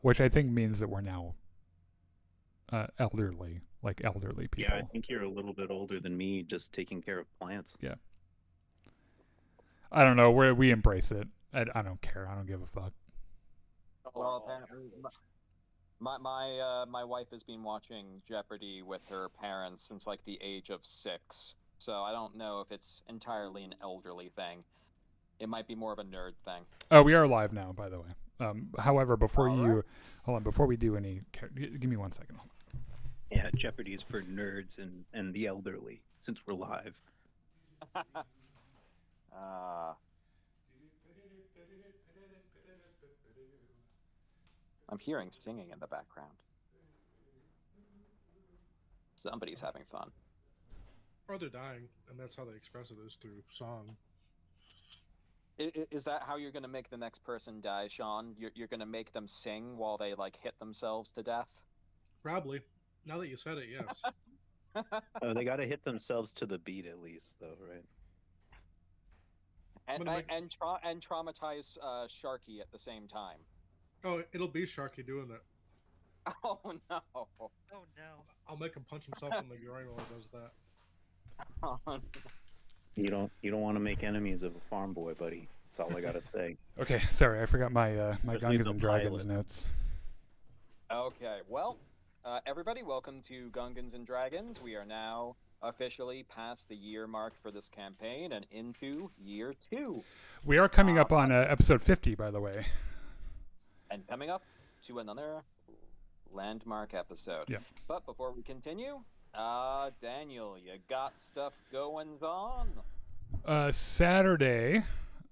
which I think means that we're now elderly, like elderly people. Yeah, I think you're a little bit older than me, just taking care of plants. Yeah. I don't know. We embrace it. I don't care. I don't give a fuck. Well, apparently, my wife has been watching Jeopardy with her parents since like the age of 6, so I don't know if it's entirely an elderly thing. It might be more of a nerd thing. Oh, we are live now, by the way. However, before All you right. hold on, before we do any, give me 1 second. Yeah, Jeopardy is for nerds and the elderly, since we're live. I'm hearing singing in the background. Somebody's having fun. Or they're dying, and that's how they express it, is through song. Is that how you're going to make the next person die, Sean? You're going to make them sing while they like hit themselves to death? Probably. Now that you said it, yes. Oh, they got to hit themselves to the beat at least, though, right? And traumatize Sharky at the same time. Oh, it'll be Sharky doing it. Oh no! Oh no! I'll make him punch himself in the groin while he does that. You don't want to make enemies of a farm boy, buddy. That's all I gotta say. Okay, sorry, I forgot my my Just leave Gungans the and Dragons pilot. notes. Okay, well, everybody, welcome to Gungans and Dragons. We are now officially past the year mark for this campaign and into year 2. We are coming up on episode 50, by the way. And coming up to another landmark episode. Yeah. But before we continue, Daniel, you got stuff goings on? Saturday,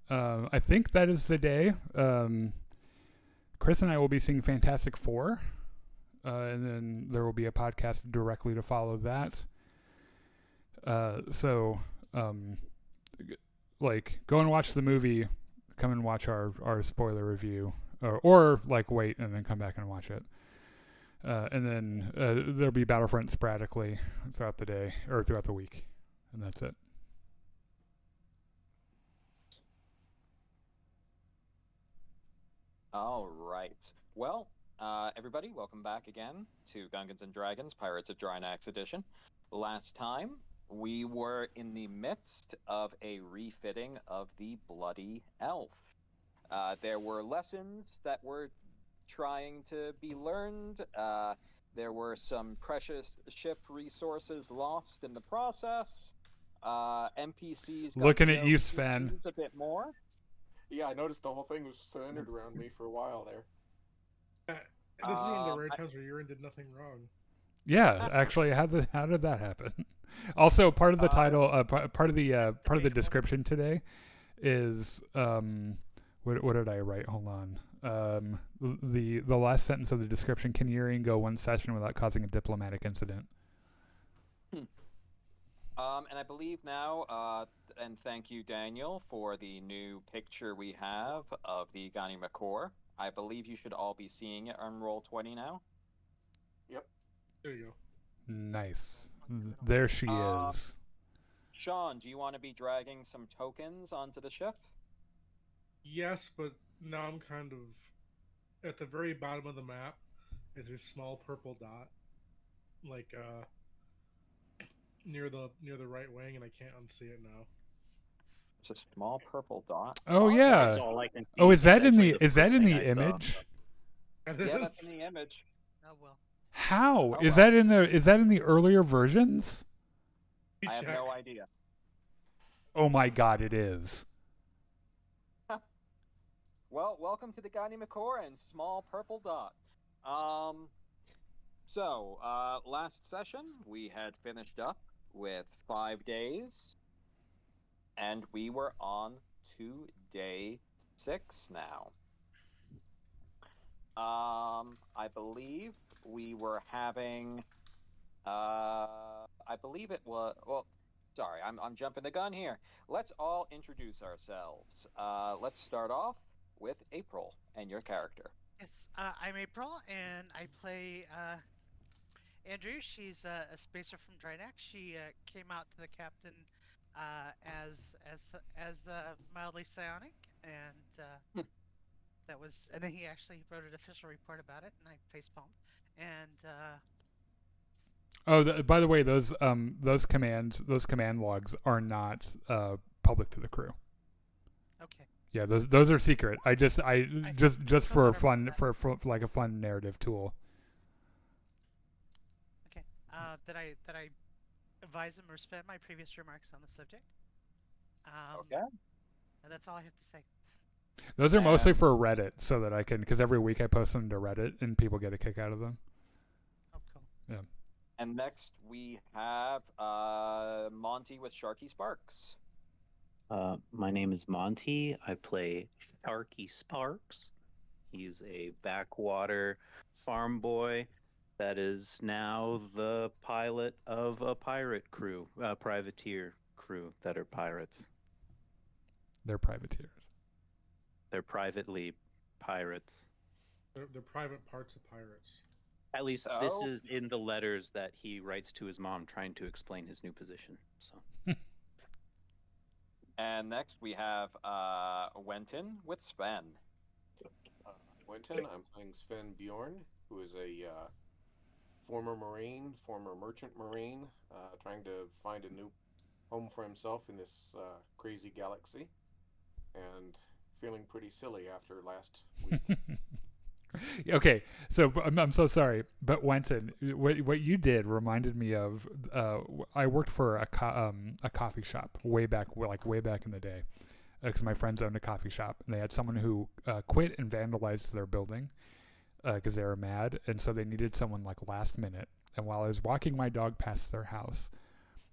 I think that is the day. Chris and I will be seeing Fantastic Four, and then there will be a podcast directly to follow that. So, like, go and watch the movie, come and watch our spoiler review, or like wait and then come back and watch it. And then there'll be Battlefront sporadically throughout the day or throughout the week, and that's it. All right. Well, everybody, welcome back again to Gungans and Dragons, Pirates of Drynax Edition. Last time, we were in the midst of a refitting of the Bloody Elf. There were lessons that were trying to be learned. There were some precious ship resources lost in the process. NPCs got Looking to at know you, Sven. PCs a bit more. Yeah, I noticed the whole thing was centered around me for a while there. This is one of the rare times where Urine did nothing wrong. Yeah, actually, how did that happen? Also, part of the title, part of the description today is what did I write? Hold on. The last sentence of the description: can Urian go one session without causing a diplomatic incident? And I believe now, and thank you, Daniel, for the new picture we have of the Gani McCore. I believe you should all be seeing it on Roll20 now. Yep. There you go. Nice. There she is. Sean, do you want to be dragging some tokens onto the ship? Yes, but now I'm kind of at the very bottom of the map. Is a small purple dot, like near the right wing, and I can't unsee it now. It's a small purple dot. Oh yeah. That's all I can see. Oh, is that in Actually, the is that first in thing the I saw. image? Yeah, that's in the image. Oh well. How Oh, is well. that in the earlier versions? I have no idea. Oh my God, it is. Well, welcome to the Gani McCore and small purple dot. So, last session we had finished up with 5 days, and we were on to day 6 now. I believe we were having, I believe it was, well, sorry, I'm jumping the gun here. Let's all introduce ourselves. Let's start off with April and your character. Yes, I'm April, and I play Andrew. She's a spacer from Drynax. She came out to the captain as the mildly psionic, and That was, and then he actually wrote an official report about it, and I facepalmed. And Oh, by the way, those command logs are not public to the crew. okay, Yeah, those are secret. I just feel for a better about fun that. for like a fun narrative tool. Okay. That I advise him or spend my previous remarks on the subject. Okay. And that's all I have to say. Those are mostly And- for Reddit, so that I can, because every week I post them to Reddit and people get a kick out of them. Oh, cool. Yeah. And next we have Monty with Sharky Sparks. My name is Monty. I play Sharky Sparks. He's a backwater farm boy that is now the pilot of a pirate crew, privateer crew that are pirates. They're privateers. They're privately pirates. They're private parts of pirates. At least this Oh. is in the letters that he writes to his mom trying to explain his new position. So And next we have Wenton with Sven. Winton, I'm playing Sven Bjorn, who is a former Marine, former merchant Marine, trying to find a new home for himself in this crazy galaxy, and feeling pretty silly after last week. Okay, so I'm so sorry, but Wenton, what you did reminded me of. I worked for a coffee shop way back in the day, because my friends owned a coffee shop, and they had someone who quit and vandalized their building because they were mad, and so they needed someone like last minute. And while I was walking my dog past their house,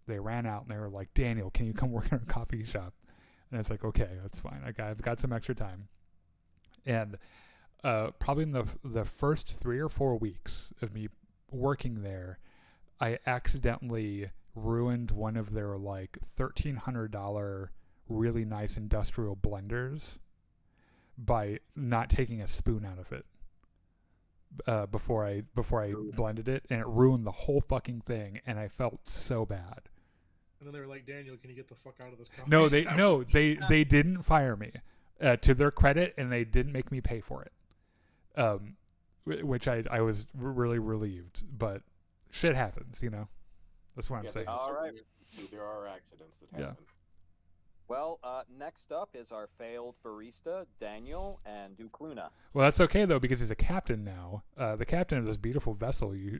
they ran out and they were like, "Daniel, can you come work in our coffee shop?" And it's like, "Okay, that's fine. I've got some extra time." And probably in the first 3 or 4 weeks of me working there, I accidentally ruined one of their like $1,300 really nice industrial blenders by not taking a spoon out of it before I blended it, and it ruined the whole fucking thing, and I felt so bad. And then they were like, Daniel, can you get the fuck out of this coffee No, shop?" they didn't fire me, to their credit, and they didn't make me pay for it. Which I was really relieved, but shit happens, you know. That's what I'm saying. All right. There are accidents that Yeah. happen. Well, next up is our failed barista, Daniel and Dukluna. Well, that's okay though, because he's a captain now. The captain of this beautiful vessel. You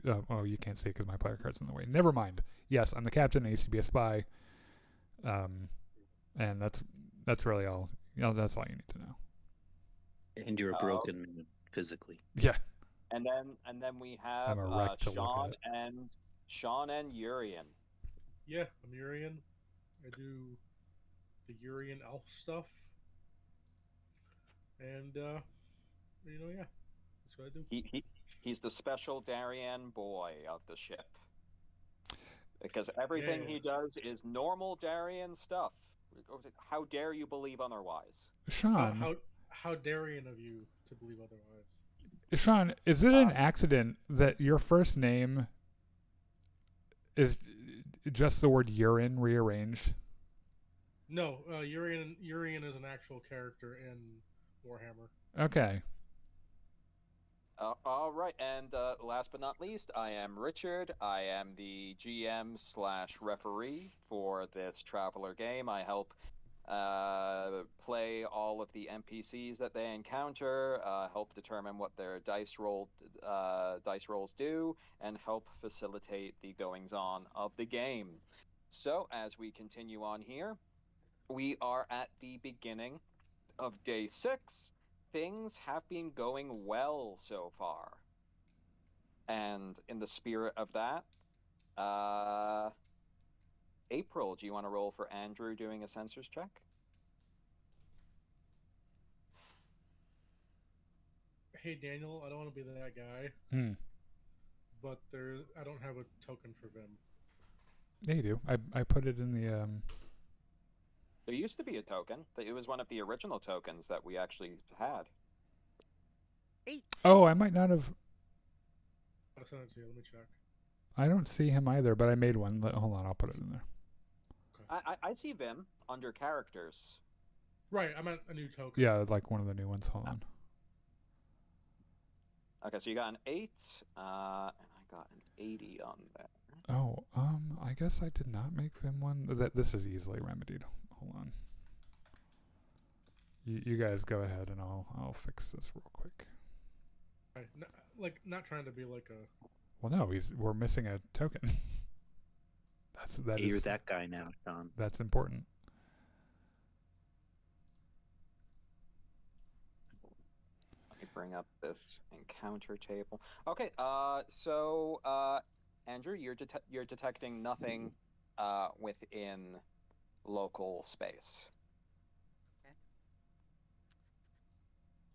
can't see it because my player card's in the way. Never mind. Yes, I'm the captain. I used to be a spy. And that's really all. That's all you need to know. and you're a broken man physically. Yeah. And then we have I'm a wreck to look Sean and Urian. Yeah, I'm Urian. I do the Urian elf stuff. And, yeah, that's what I do. He's the special Darien boy of the ship. Because everything Yeah. he does is normal Darien stuff. How dare you believe otherwise? Sean, How Darien of you to believe otherwise? Sean, is it an accident that your first name is just the word urine rearranged? No, Urian is an actual character in Warhammer. Okay. All right, and last but not least, I am Richard. I am the GM/referee for this Traveler game. I help play all of the NPCs that they encounter, help determine what their dice rolls do, and help facilitate the goings-on of the game. So, as we continue on here, we are at the beginning of day 6. Things have been going well so far. And in the spirit of that, April, do you want to roll for Andrew doing a sensors check? Hey, Daniel, I don't want to be that guy, but I don't have a token for Vim. Yeah, you do. I put it in the There used to be a token. It was one of the original tokens that we actually had. 8. Oh, I might not have. I'll send it to you. Let me check. I don't see him either, but I made one. Hold on, I'll put it in there. I see Vim under characters. Right, I meant a new token. Yeah, like one of the new ones. Hold on. Okay, so you got an 8, and I got an 80 on that. Oh, I guess I did not make Vim one. This is easily remedied. Hold on. You guys go ahead, and I'll fix this real quick. Right. Not trying to be like a. Well, no, we're missing a token. You're that guy now, Sean. That's important. Let me bring up this encounter table. Okay, so Andrew, you're detecting nothing within local space.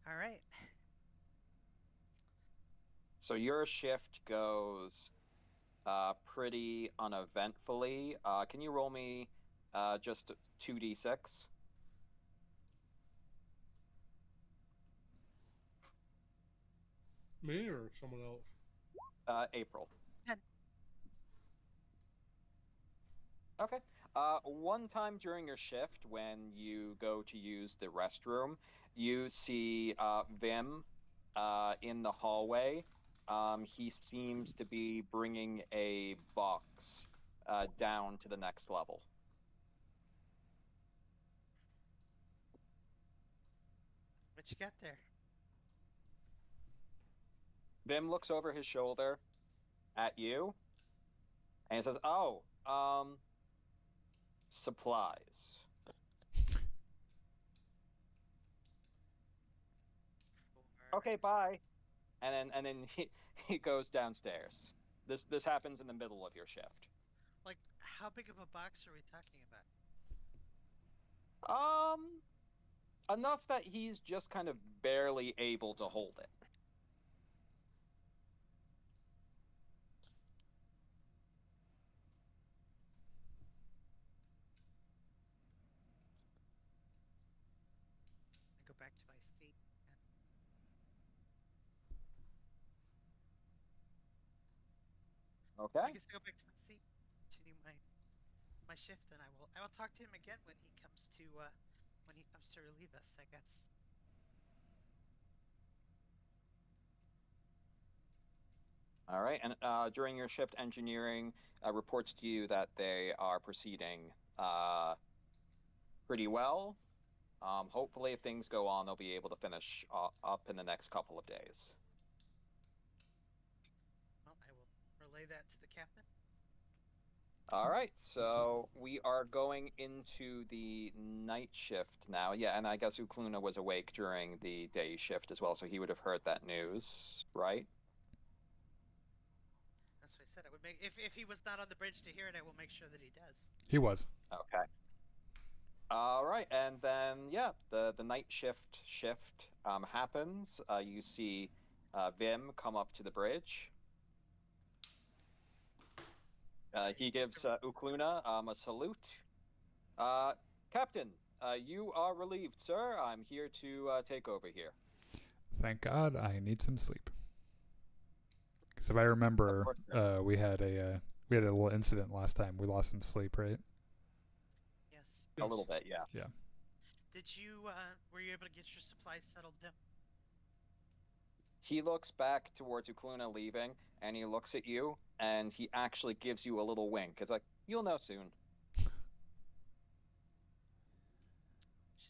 All right. So your shift goes pretty uneventfully. Can you roll me just 2d6? Me or someone else? April. 10. Okay. One time during your shift, when you go to use the restroom, you see Vim in the hallway. He seems to be bringing a box down to the next level. What you got there? Vim looks over his shoulder at you, and he says, "Oh, supplies." Okay, bye. And then he goes downstairs. This happens in the middle of your shift. Like, how big of a box are we talking about? Enough that he's just kind of barely able to hold it. I go back to my seat. Okay. I guess I go back to my seat, continue my shift, and I will talk to him again when he comes to relieve us, I guess. All right, and during your shift, engineering reports to you that they are proceeding pretty well. Hopefully, if things go on, they'll be able to finish up in the next couple of days. Well, I will relay that to the captain. All right, so we are going into the night shift now. Yeah, and I guess Ukluna was awake during the day shift as well, so he would have heard that news, right? That's what I said. I would make if he was not on the bridge to hear it, I will make sure that he does. He was. Okay. All right, and then yeah, the night shift happens. You see Vim come up to the bridge. He gives Ukluna a salute. Captain, you are relieved, sir. I'm here to take over here. Thank God, I need some sleep. Because if I remember, we had a little incident last time. We lost some sleep, right? Yes. A little bit, yeah. Yeah. Did you were you able to get your supplies settled, Vim? He looks back towards Ukluna leaving, and he looks at you, and he actually gives you a little wink. It's like, you'll know soon. Should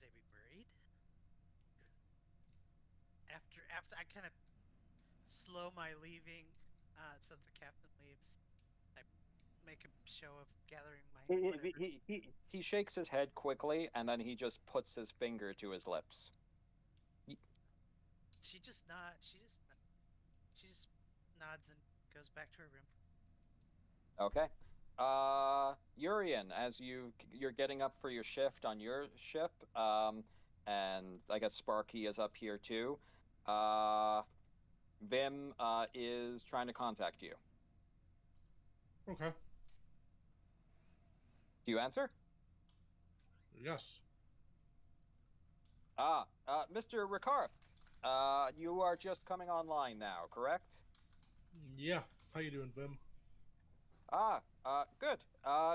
I be worried? After I kind of slow my leaving, so that the captain leaves. I make a show of gathering my. He shakes his head quickly, and then he just puts his finger to his lips. She just nods and goes back to her room. Okay. Urian, as you're getting up for your shift on your ship, and I guess Sparky is up here too. Vim is trying to contact you. Okay. Do you answer? Yes. Mr. Ricarth, you are just coming online now, correct? Yeah. How you doing, Vim? Good.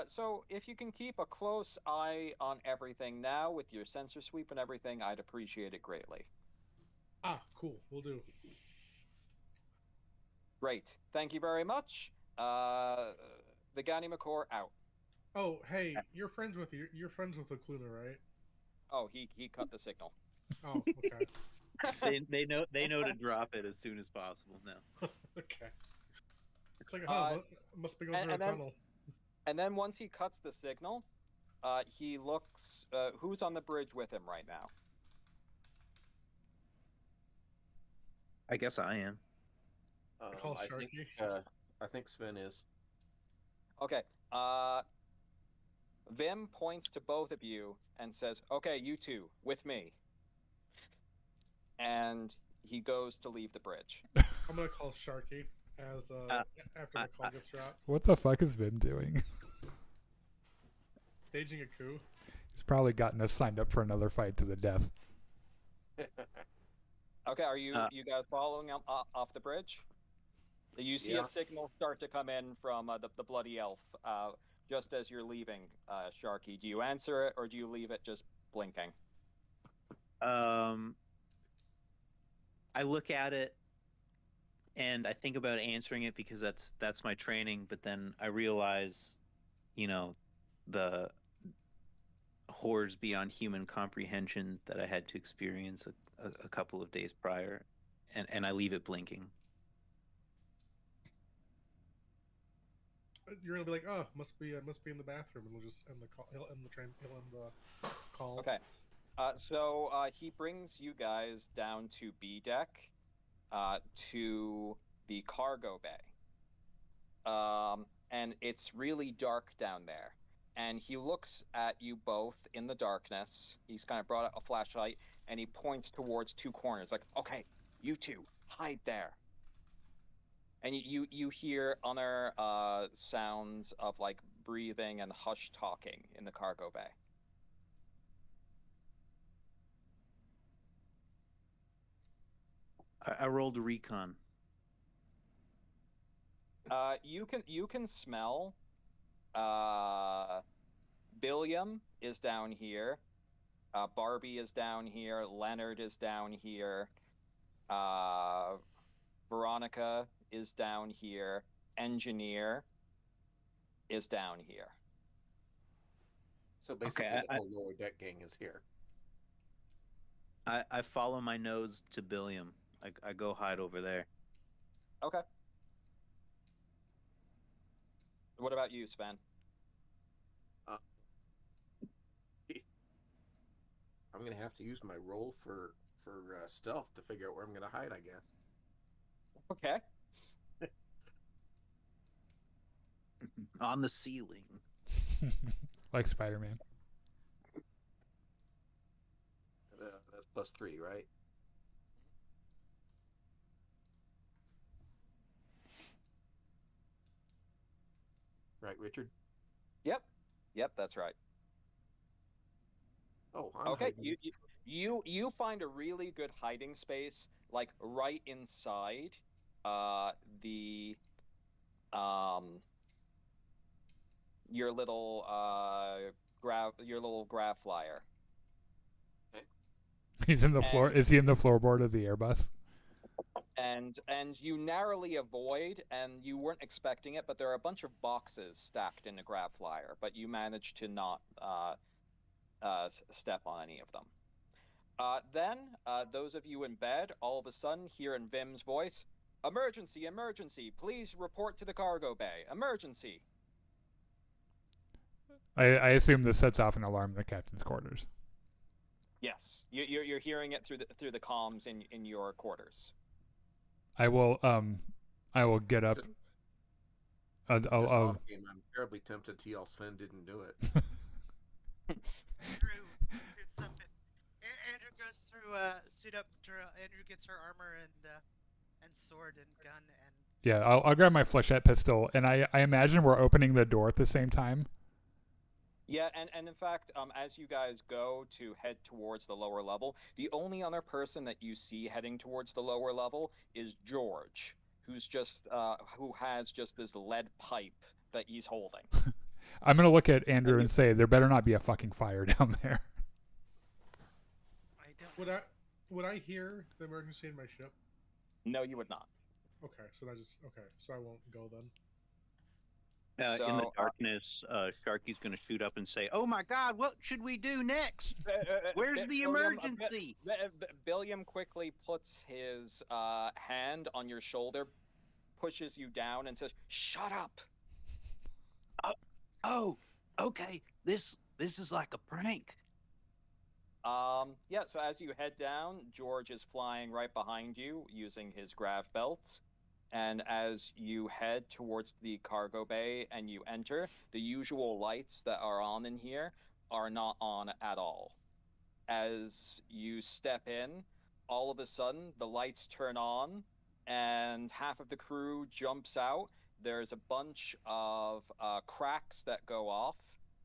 So if you can keep a close eye on everything now with your sensor sweep and everything, I'd appreciate it greatly. Cool. We'll do. Great. Thank you very much. The Gani McCore out. Oh, hey, you're friends with Okluna, right? Oh, he cut the signal. Oh, okay. They know to drop it as soon as possible now. Okay. It's like, must be going through a tunnel. And then once he cuts the signal, he looks. Who's on the bridge with him right now? I guess I am. Call I Sharky. think Sven is. Okay. Vim points to both of you and says, "Okay, you two, with me." And he goes to leave the bridge. I'm gonna call Sharky as after the call gets dropped. What the fuck is Vim doing? Staging a coup. He's probably gotten us signed up for another fight to the death. Okay, are you guys following him off the bridge? You see Yeah. a signal start to come in from the bloody elf just as you're leaving, Sharky. Do you answer it or do you leave it just blinking? I look at it and I think about answering it because that's my training, but then I realize, the horrors beyond human comprehension that I had to experience a couple of days prior, and I leave it blinking. You're gonna be like, oh, must be in the bathroom, and we'll just end the call. He'll end the call. Okay. So he brings you guys down to B deck, to the cargo bay. And it's really dark down there. And he looks at you both in the darkness. He's kind of brought out a flashlight, and he points towards two corners, like, "Okay, you two, hide there." And you hear other sounds of like breathing and hush talking in the cargo bay. I rolled a recon. You can smell. Billiam is down here. Barbie is down here. Leonard is down here. Veronica is down here. Engineer is down here. So basically, Okay, the whole lower deck gang is here. I follow my nose to Billiam. I go hide over there. Okay. What about you, Sven? I'm gonna have to use my roll for stealth to figure out where I'm gonna hide, I guess. Okay. On the ceiling. Like Spider-Man. That's +3, right? Right, Richard? Yep, that's right. Oh, I'm Okay, hiding. you find a really good hiding space, like right inside the your little grav flyer. He's in the floor. And- Is he in the floorboard of the Airbus? And you narrowly avoid, and you weren't expecting it, but there are a bunch of boxes stacked in the grav flyer, but you managed to not step on any of them. Then, those of you in bed, all of a sudden hear in Vim's voice, "Emergency, emergency, please report to the cargo bay, emergency." I assume this sets off an alarm in the captain's quarters. Yes, you're hearing it through the comms in your quarters. I will get up. Just I'll off game, I'm terribly tempted to yell Sven didn't do it. Andrew, dude, stop it. Andrew goes through suit up. Andrew gets her armor and sword and gun and. Yeah, I'll grab my flechette pistol, and I imagine we're opening the door at the same time. Yeah, and in fact, as you guys go to head towards the lower level, the only other person that you see heading towards the lower level is George, who's just who has just this lead pipe that he's holding. I'm gonna look at Andrew and say, there better not be a fucking fire down there. I don't. Would I hear the emergency in my ship? No, you would not. Okay, so so I won't go then. In the So, darkness, Sharky's going to shoot up and say, "Oh my God, what should we do next? Where's the emergency?" Billiam quickly puts his hand on your shoulder, pushes you down, and says, "Shut up." Oh, okay. This is like a prank. Yeah, so as you head down, George is flying right behind you using his grav belt. And as you head towards the cargo bay and you enter, the usual lights that are on in here are not on at all. As you step in, all of a sudden the lights turn on and half of the crew jumps out. There's a bunch of cracks that go off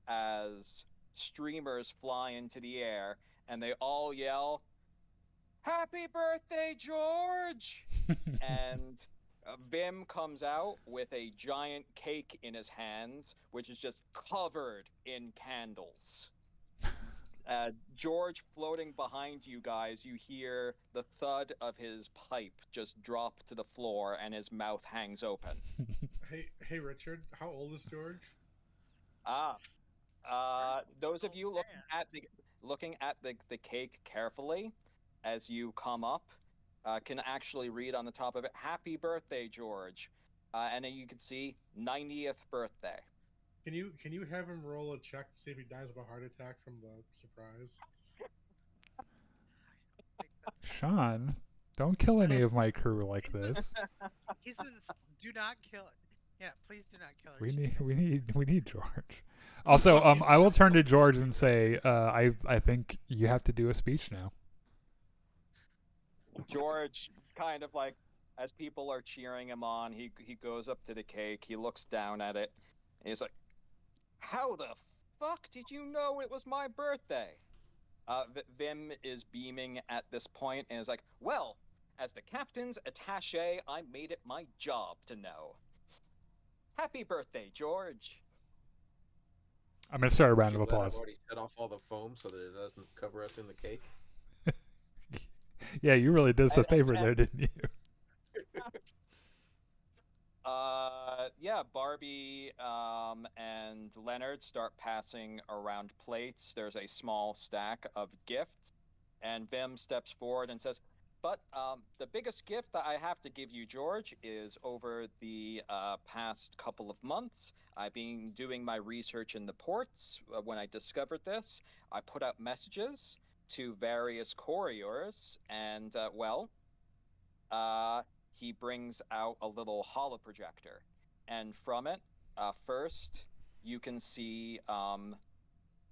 as streamers fly into the air, and they all yell, "Happy birthday, George!" And Vim comes out with a giant cake in his hands, which is just covered in candles. George floating behind you guys, you hear the thud of his pipe just drop to the floor and his mouth hangs open. Hey, Richard, how old is George? Those of you looking at the cake carefully as you come up can actually read on the top of it, "Happy birthday, George." And then you can see 90th birthday. Can you have him roll a check to see if he dies of a heart attack from the surprise? Sean, don't kill any of my crew like this. He says, "Do not kill it." Yeah, please do not kill her. We need George. Also, I will turn to George and say, I think you have to do a speech now. George kind of like, as people are cheering him on, he goes up to the cake, he looks down at it, and he's like, "How the fuck did you know it was my birthday?" Vim is beaming at this point and is like, "Well, as the captain's attaché, I made it my job to know. Happy birthday, George." I'm gonna start a round Aren't of you glad applause. I've already set off all the foam so that it doesn't cover us in the cake. Yeah, you really did us a favor there, didn't you? Yeah, Barbie and Leonard start passing around plates. There's a small stack of gifts, and Vim steps forward and says, "But the biggest gift that I have to give you, George, is over the past couple of months, I've been doing my research in the ports. When I discovered this, I put out messages to various couriers, and he brings out a little holoprojector, and from it, first you can see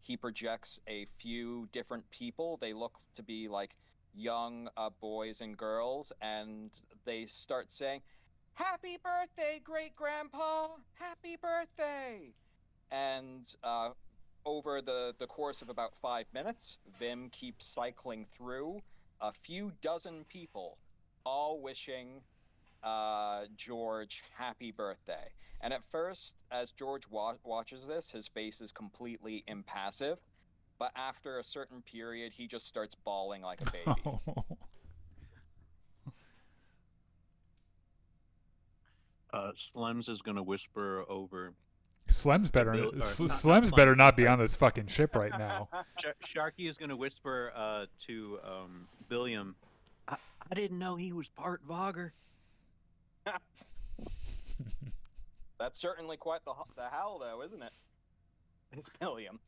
he projects a few different people. They look to be like young boys and girls, and they start saying, "Happy birthday, great grandpa! Happy birthday!" And over the course of about 5 minutes, Vim keeps cycling through a few dozen people, all wishing George happy birthday. And at first, as George watches this, his face is completely impassive. But after a certain period, he just starts bawling like a baby. Slems is gonna whisper over. Slem's better. Slem's better not be on this fucking ship right now. Sharky is going to whisper to Billiam, I didn't know he was part Vogger. That's certainly quite the howl, though, isn't it? It's Billiam.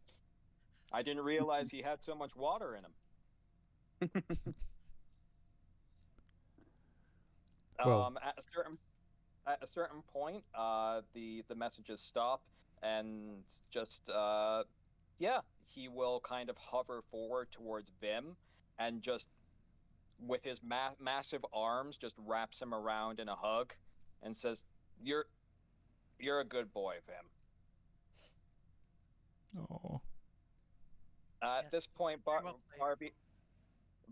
I didn't realize he had so much water in him. Well, At a certain point, the messages stop, and just he will kind of hover forward towards Vim, and just with his massive arms, just wraps him around in a hug, and says, "You're a good boy, Vim." oh. At this point,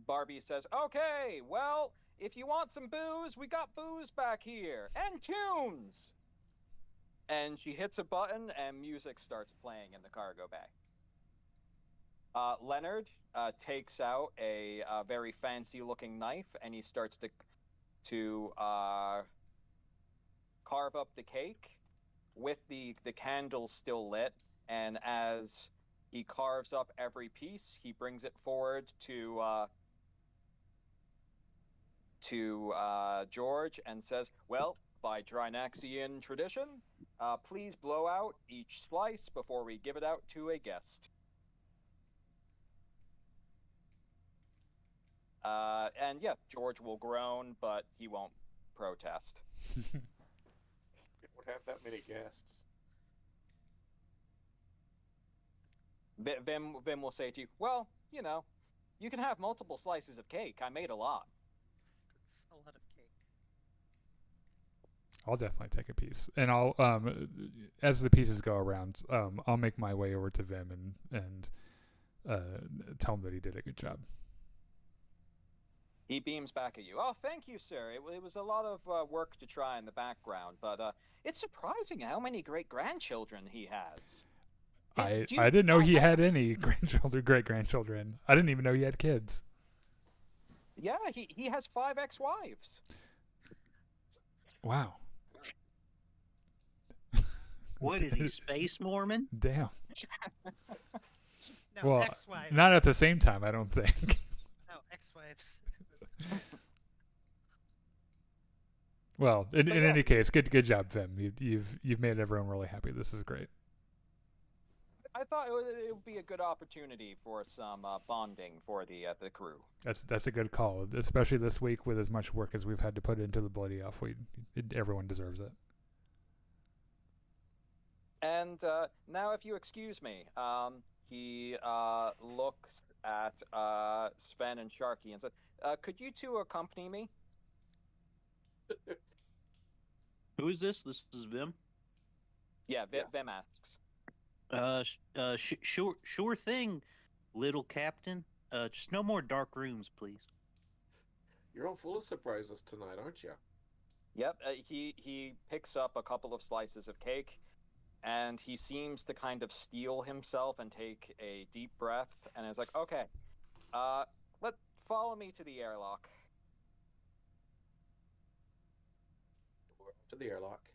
Barbie says, "Okay, well, if you want some booze, we got booze back here, and tunes." And she hits a button, and music starts playing in the cargo bay. Leonard takes out a very fancy-looking knife, and he starts to carve up the cake with the candles still lit, and as he carves up every piece, he brings it forward to George and says, "Well, by Drynaxian tradition, please blow out each slice before we give it out to a guest." And yeah, George will groan, but he won't protest. It would have that many guests. Vim will say to you, "Well, you know, you can have multiple slices of cake. I made a lot." That's a lot of cake. I'll definitely take a piece, and I'll as the pieces go around, I'll make my way over to Vim and tell him that he did a good job. He beams back at you. "Oh, thank you, sir. It was a lot of work to try in the background, but it's surprising how many great-grandchildren he has." I didn't know he had any grandchildren, great grandchildren. I didn't even know he had kids. Yeah, he has 5 ex-wives. Wow. What is he, Space Mormon? Damn. No, Well, ex-wives. not at the same time, I don't think. No, ex-wives. Well, in yeah. any case, good job, Vim. You've made everyone really happy. This is great. I thought it would be a good opportunity for some bonding for the crew. That's a good call, especially this week with as much work as we've had to put into the Bloody Elf. Everyone deserves it. And now, if you excuse me, he looks at Sven and Sharky and says, "Could you two accompany me?" Who is this? This is Vim. Yeah, Yeah. Vim asks. Sure thing, little captain. Just no more dark rooms, please. You're all full of surprises tonight, aren't you? Yep, he picks up a couple of slices of cake, and he seems to kind of steel himself and take a deep breath, and is like, "Okay, follow me to the airlock." To the airlock.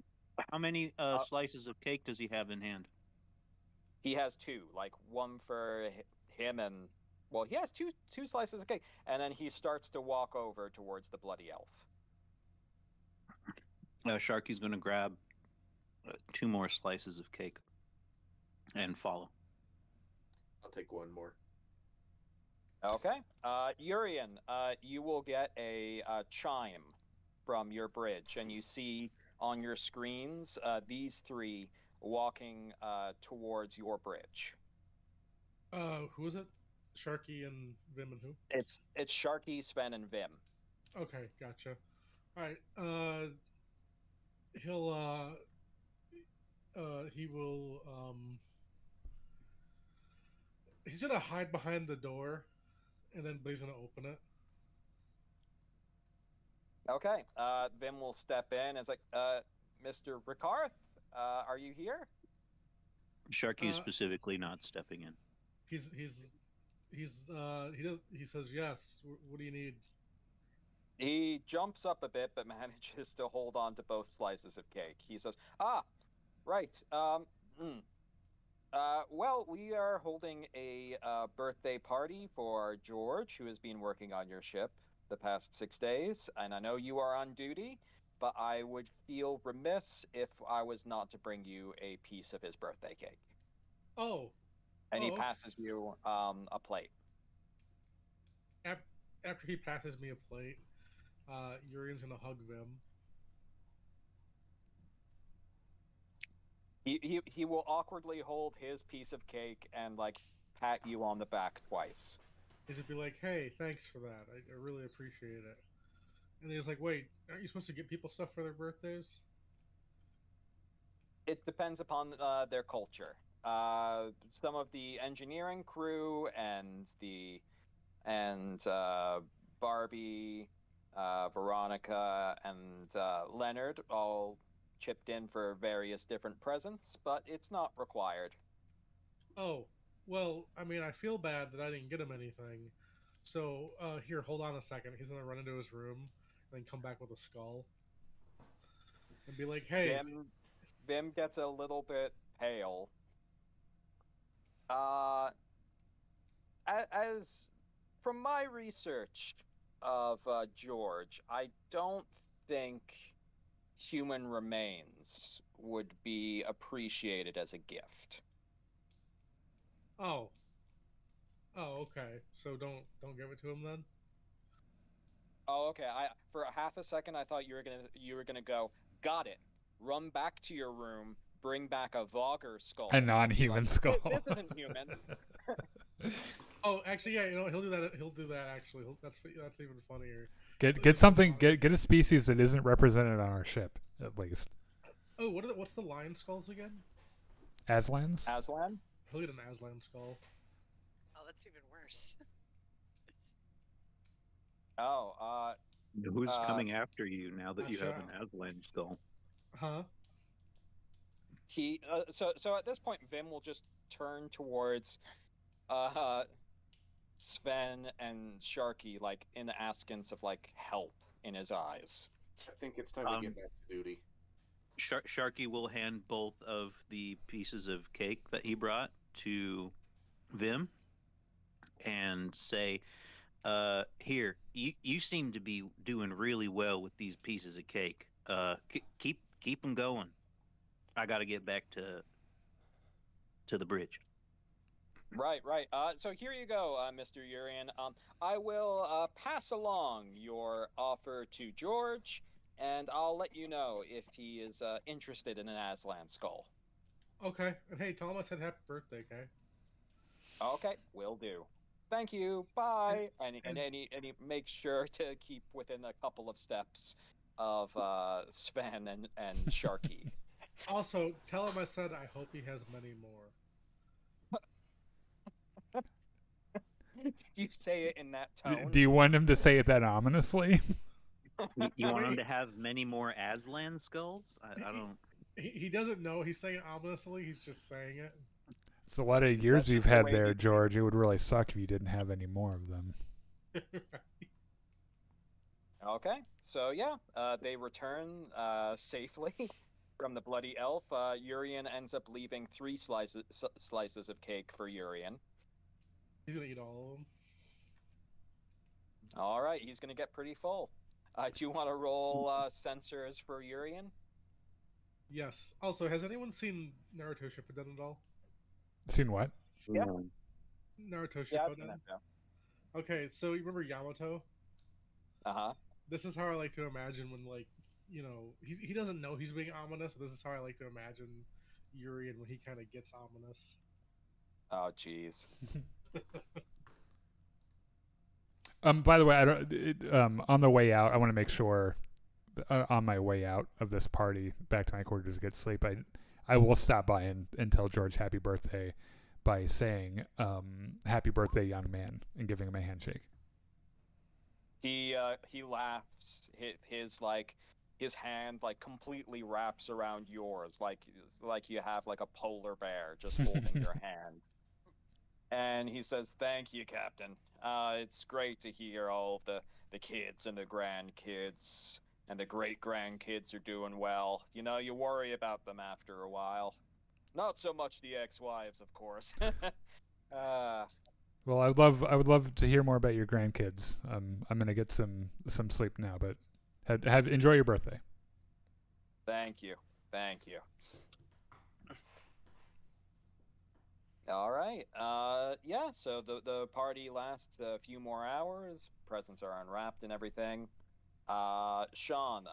How many slices of cake does he have in hand? He has 2, like one for him and, well, he has two slices of cake, and then he starts to walk over towards the Bloody Elf. Sharky's going to grab 2 more slices of cake and follow. I'll take one more. Okay. Urian, you will get a chime from your bridge, and you see on your screens these 3 walking towards your bridge. Who is it? Sharky and Vim and who? It's Sharky, Sven, and Vim. Okay, gotcha. All right. He will he's gonna hide behind the door, and then he's gonna open it. Okay. Vim will step in and it's like, "Mr. Ricarth, are you here?" Sharky is specifically not stepping in. He says yes. What do you need? He jumps up a bit, but manages to hold on to both slices of cake. He says, right. Well, we are holding a birthday party for George, who has been working on your ship the past 6 days, and I know you are on duty, but I would feel remiss if I was not to bring you a piece of his birthday cake." Oh. And he okay. passes you a plate. After he passes me a plate, Urian's gonna hug Vim. He will awkwardly hold his piece of cake and like pat you on the back twice. He's gonna be like, "Hey, thanks for that. I really appreciate it." And he was like, "Wait, aren't you supposed to get people stuff for their birthdays?" It depends upon their culture. Some of the engineering crew and Barbie, Veronica, and Leonard all chipped in for various different presents, but it's not required. Oh, well, I mean, I feel bad that I didn't get him anything. So, here, hold on a second. He's gonna run into his room and then come back with a skull. and be like, "Hey, Vim gets a little bit pale. As from my research of George, I don't think human remains would be appreciated as a gift. oh, okay. So don't give it to him then." Oh, okay. For a half a second I thought you were gonna go, got it. Run back to your room, bring back a Vogger skull. A non-human skull. This isn't human. Oh, actually, yeah. You know, he'll do that. He'll do that. Actually, that's even funnier. Get something. Get a species that isn't represented on our ship, at least. Oh, what's the lion skulls again? Aslans? Aslan? He'll get an Aslan skull. Oh, that's even worse. Oh, Who's coming after you now that you have an Gotcha. Aslan skull? Huh? he so at this point Vim will just turn towards Sven and Sharky, like in the askance of like help in his eyes. I think it's time to get back to duty. Sharky will hand both of the pieces of cake that he brought to Vim and say, here, you seem to be doing really well with these pieces of cake. Keep them going. I got to get back to the bridge. Right. So here you go, Mr. Urian. I will pass along your offer to George, and I'll let you know if he is interested in an Aslan skull. Okay. And hey, tell him I said happy birthday, okay? Okay, will do. Thank you. Bye. And he makes sure to keep within a couple of steps of Sven and Sharky. Also, tell him I said I hope he has many more. You say it in that tone. Do you want him to say it that ominously? You want him to have many more Aslan skulls? I don't. He doesn't know he's saying it ominously. He's just saying it. It's a lot of years That's you've just the had way there, he- George. It would really suck if you didn't have any more of them. Okay, so yeah, they return safely from the Bloody Elf. Urian ends up leaving 3 slices of cake for Urian. He's gonna eat all of them. All right, he's gonna get pretty full. Do you want to roll sensors for Urian? Yes. Also, has anyone seen Naruto Shippuden at all? Seen what? Yeah. Naruto Yeah, I've Shippuden. seen that now. Okay, so you remember Yamato? Uh-huh. This is how I like to imagine when, like, you know, he doesn't know he's being ominous, but this is how I like to imagine Urian when he kind of gets ominous. Oh, jeez. By the way, I don't. On the way out, I want to make sure. On my way out of this party, back to my quarters to get sleep, I will stop by and tell George happy birthday by saying happy birthday, young man, and giving him a handshake. He laughs. His hand like completely wraps around yours, like you have like a polar bear just holding your hand. And he says, "Thank you, Captain. It's great to hear all of the kids and the grandkids and the great-grandkids are doing well. You know, you worry about them after a while. Not so much the ex-wives, of course." Well, I would love to hear more about your grandkids. I'm gonna get some sleep now, but enjoy your birthday. Thank you. All right. Yeah. So the party lasts a few more hours. Presents are unwrapped and everything. Sean,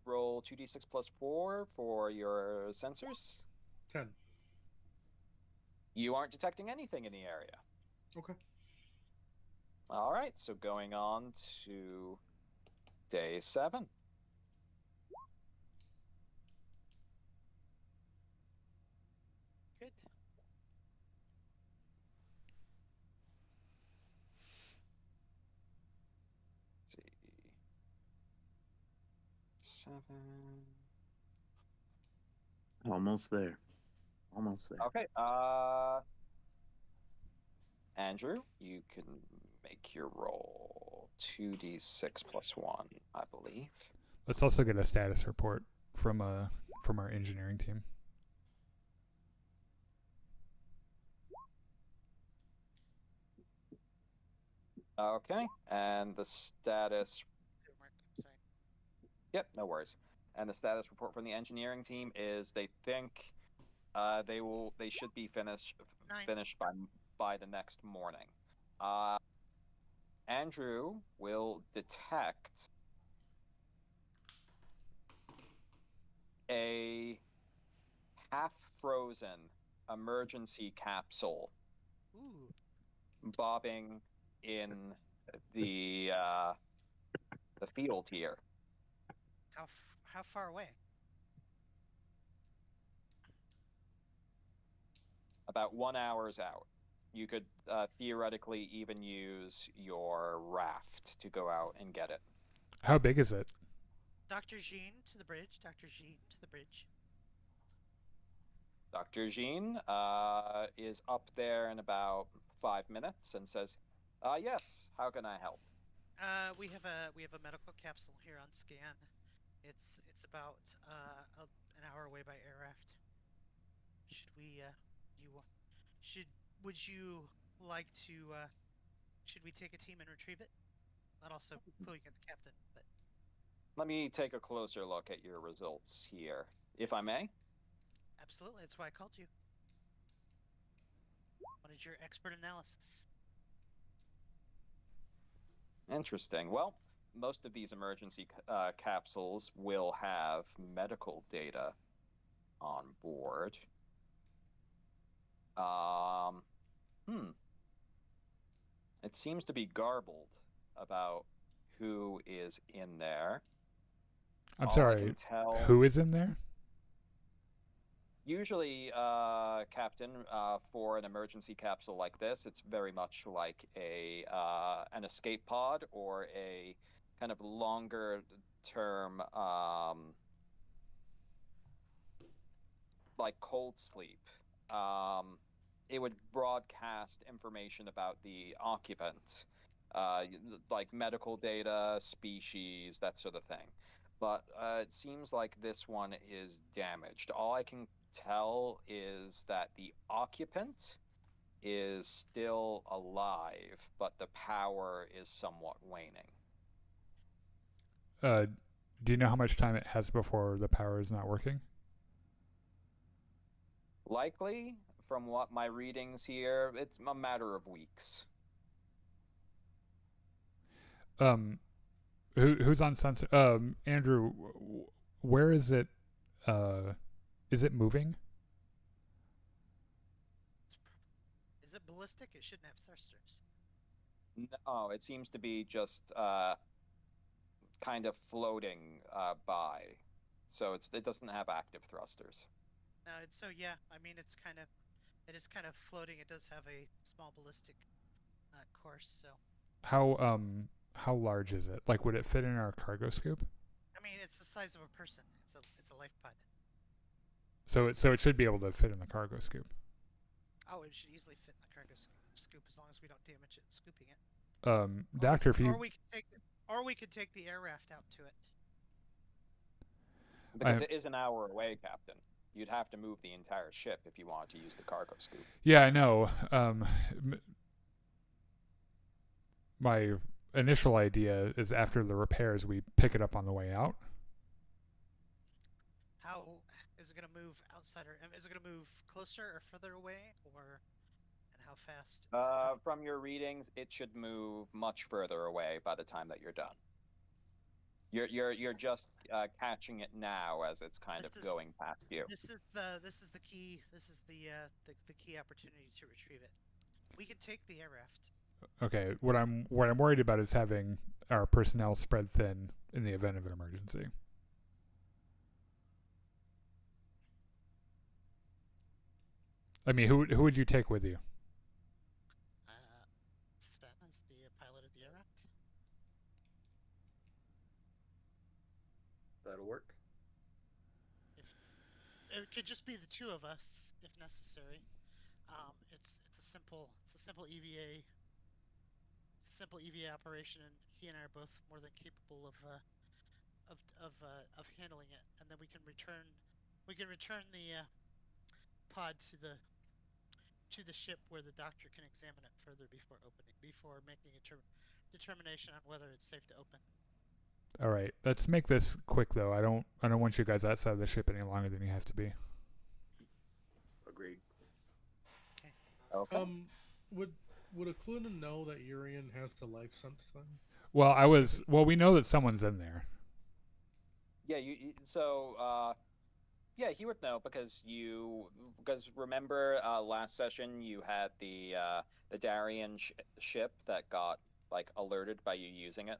roll 2d6 plus 4 for your sensors. 10. You aren't detecting anything in the area. Okay. All right. So going on to day 7. Good. See. 7. Almost there. Okay. Andrew, you can make your roll 2d6 plus 1, I believe. Let's also get a status report from our engineering team. Okay, and the status. Mark, sorry. Yep, no worries. And the status report from the engineering team is they think they should be finished 9. by the next morning. Andrew will detect a half-frozen emergency capsule Ooh. bobbing in the field here. How far away? About 1 hour's out. You could theoretically even use your raft to go out and get it. How big is it? Dr. Jean to the bridge. Dr. Jean to the bridge. Dr. Jean is up there in about 5 minutes and says, yes, how can I help? We have a medical capsule here on scan. It's about an hour away by air raft. Would you like to should we take a team and retrieve it? Not also including the captain, but Let me take a closer look at your results here, if I may. absolutely, that's why I called you. What is your expert analysis? Interesting. Well, most of these emergency capsules will have medical data on board. It seems to be garbled about who is in there. I'm All I sorry. can tell, Who is in there? usually, Captain, for an emergency capsule like this, it's very much like an escape pod or a kind of longer term, like cold sleep. It would broadcast information about the occupant, like medical data, species, that sort of thing. But it seems like this one is damaged. All I can tell is that the occupant is still alive, but the power is somewhat waning. Do you know how much time it has before the power is not working? Likely, from what my readings here, it's a matter of weeks. Who's on sensor? Andrew, where is it? Is it moving? Is it ballistic? It shouldn't have thrusters. No, it seems to be just kind of floating by, so it doesn't have active thrusters. No, yeah. I mean, it is kind of floating. It does have a small ballistic course, so. How large is it? Like, would it fit in our cargo scoop? I mean, it's the size of a person. It's a life pod. So it should be able to fit in the cargo scoop. Oh, it should easily fit in the cargo scoop as long as we don't damage it scooping it. Doctor, if you or we could take the air raft out to it. Because it is an hour away, Captain. You'd have to move the entire ship if you wanted to use the cargo scoop. Yeah, I know. My initial idea is after the repairs, we pick it up on the way out. How is it going to move outside, or is it going to move closer or further away, and how fast? From your readings, it should move much further away by the time that you're done. You're just catching it now as it's kind of going past you. This is the key. This is the key opportunity to retrieve it. We can take the air raft. Okay, what I'm worried about is having our personnel spread thin in the event of an emergency. I mean, who would you take with you? Sven is the pilot of the air raft. That'll work. It could just be the two of us if necessary. It's a simple EVA. Simple EVA operation, and he and I are both more than capable of handling it. And then we can we can return the pod to the ship where the doctor can examine it further before making a determination on whether it's safe to open. All right, let's make this quick though. I don't want you guys outside of the ship any longer than you have to be. Agreed. Okay. Would Akluna know that Urian has the life sense thing? Well, we know that someone's in there. Yeah, yeah, he would know because remember last session you had the Darien ship that got like alerted by you using it.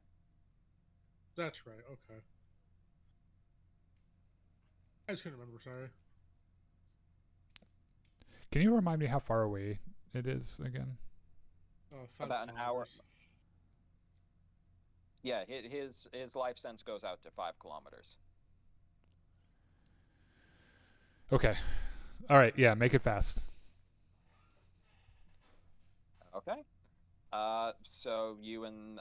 That's right. Okay. I just couldn't remember. Sorry. Can you remind me how far away it is again? 5 About an hour. kilometers. Yeah, his life sense goes out to 5 kilometers. Okay. All right. Yeah, make it fast. Okay. So you and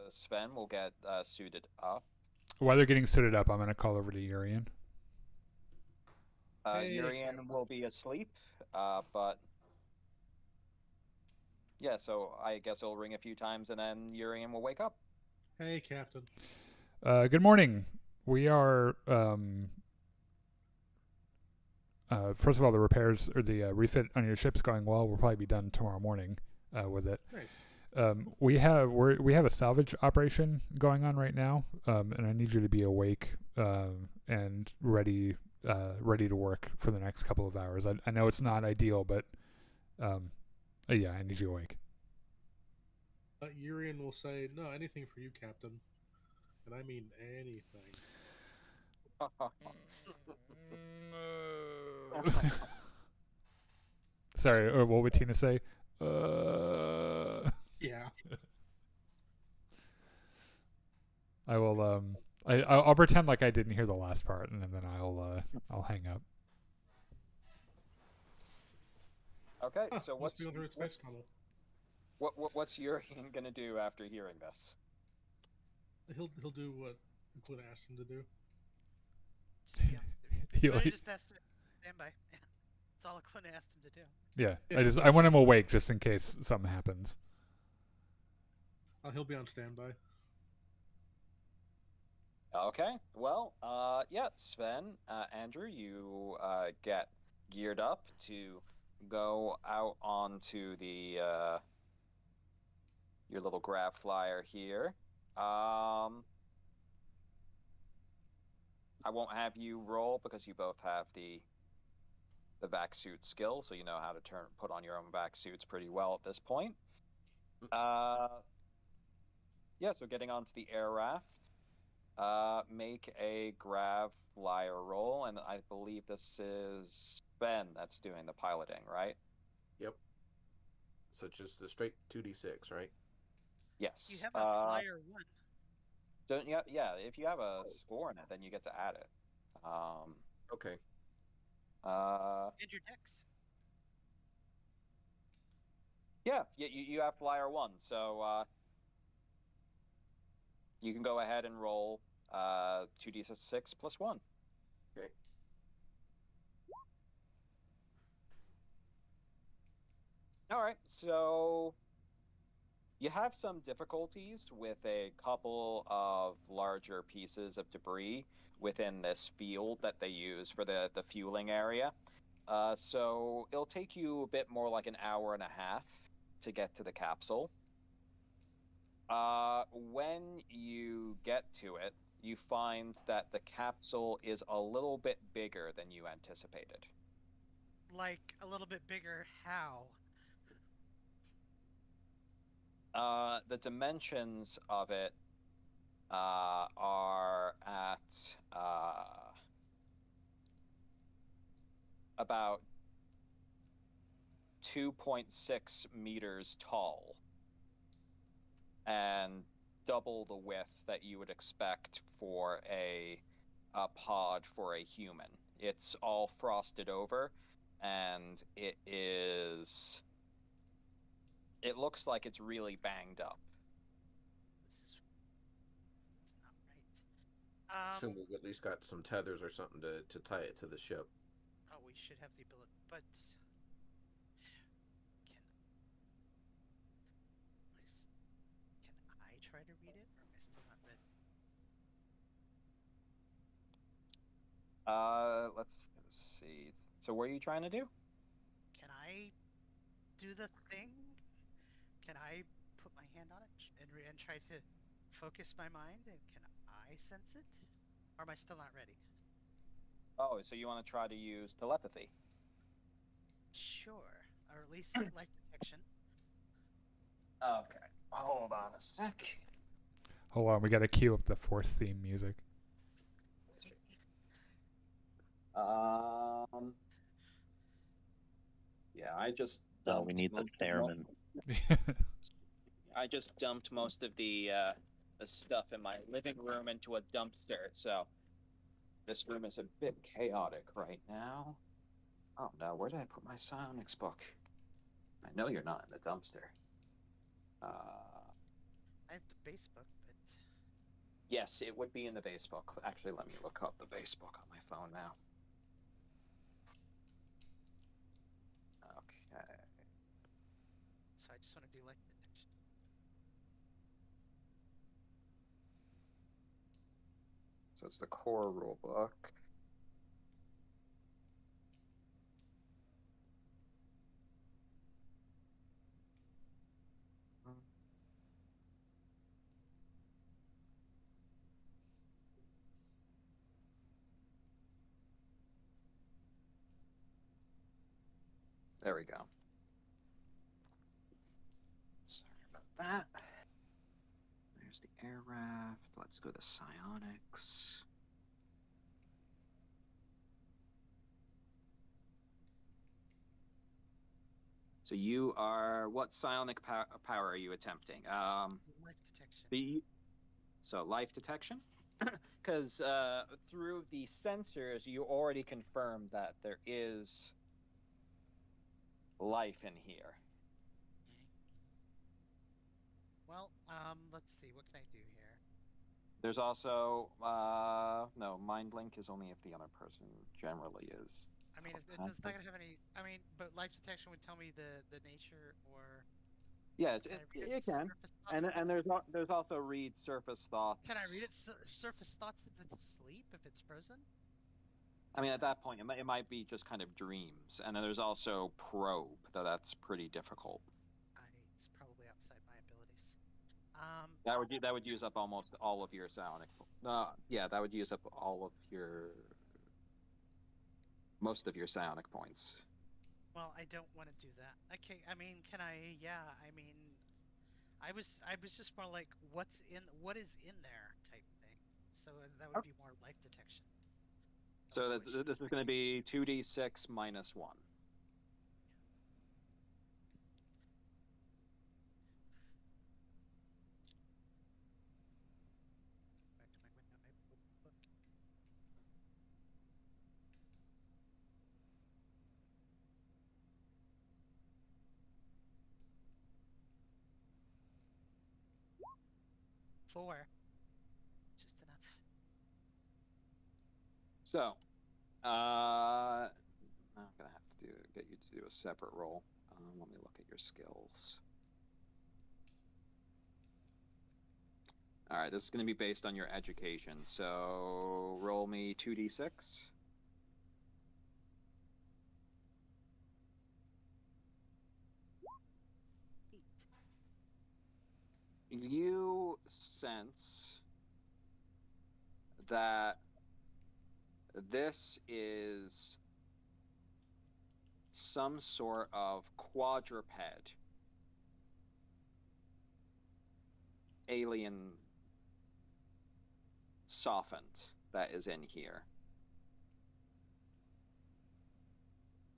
Sven will get suited up. While they're getting suited up, I'm gonna call over to Urian. Hey, Urian Captain. will be asleep, but yeah, so I guess it'll ring a few times and then Urian will wake up. Hey, Captain. Good morning. We are. First of all, the repairs or the refit on your ship's going well. We'll probably be done tomorrow morning with it. Nice. We have a salvage operation going on right now, and I need you to be awake and ready to work for the next couple of hours. I know it's not ideal, but yeah, I need you awake. Urian will say, "No, anything for you, Captain," and I mean anything. Sorry, what would Tina say? Yeah. I will. I'll pretend like I didn't hear the last part, and then I'll hang up. Okay, Huh, so must be under its space tunnel. what's Urian gonna do after hearing this? He'll do what Akluna asked him to do. He'll- He just has to stand by. Yeah. That's all Clint asked him to do. yeah, Yeah, I want him awake just in case something happens. He'll be on standby. Okay, well, yeah, Sven, Andrew, you get geared up to go out onto the your little grav flyer here. I won't have you roll because you both have the vac suit skill, so you know how to put on your own vac suits pretty well at this point. Yeah, so getting onto the air raft. Make a grav flyer roll, and I believe this is Ben that's doing the piloting, right? Yep. So just the straight 2d6, right? Yes. You have a flyer 1. Don't you? Yeah, if you have a score in it, then you get to add it. Okay. And your dex. Yeah, you have flyer 1, so you can go ahead and roll 2d6 plus 1. Okay. All right, so you have some difficulties with a couple of larger pieces of debris within this field that they use for the fueling area. So it'll take you a bit more like an hour and a half to get to the capsule. When you get to it, you find that the capsule is a little bit bigger than you anticipated. Like a little bit bigger. How? The dimensions of it are at about 2.6 meters tall and double the width that you would expect for a pod for a human. It's all frosted over, and it looks like it's really banged up. It's not assume we've at least got some tethers or something to tie it to the ship. Oh, we should have the ability, but can I try to read it, or am I still not ready? Let's see. So what are you trying to do? Can I do the thing? Can I put my hand on it and try to focus my mind? And can I sense it? Or am I still not ready? Oh, so you want to try to use telepathy? Sure. Or at least life detection. Okay. Hold on a sec. Hold on, we gotta cue up the Force theme music. Yeah, I just No, dumped we need the theremin. I just dumped most of the stuff in my living room into a dumpster, so this room is a bit chaotic right now. Oh no, where did I put my psionics book? I know you're not in the dumpster. I have the base book, but Yes, it would be in the base book. Actually, let me look up the base book on my phone now. Okay. so I just want to do life detection. So it's the core rule book. There we go. Sorry about that. There's the air raft. Let's go to psionics. So you are, what psionic power are you attempting? Life detection. So life detection? Because through the sensors, you already confirmed that there is life in here. Okay. Well, let's see. What can I do here? There's also, no, mind link is only if the other person generally is. I mean, it's not going to have any. I mean, but life detection would tell me the nature or. Yeah, Can I read it can. surface thoughts? And there's also read surface thoughts. Can I read it surface thoughts if it's asleep, if it's frozen? I mean, at that point, it might be just kind of dreams. And then there's also probe, though that's pretty difficult. It's probably outside my abilities. That would use up almost all of your psionic. Yeah, that would use up most of your psionic points. Well, I don't want to do that. Okay, I mean, can I? Yeah, I mean, I was just more like, what is in there type thing. So that would be more life detection. So this is going to be 2d6 minus 1. Back to my window. I opened the book. Four. Just enough. So, I'm gonna have to get you to do a separate roll. Let me look at your skills. All right, this is going to be based on your education. So roll me 2d6. 8. You sense that this is some sort of quadruped alien softened that is in here.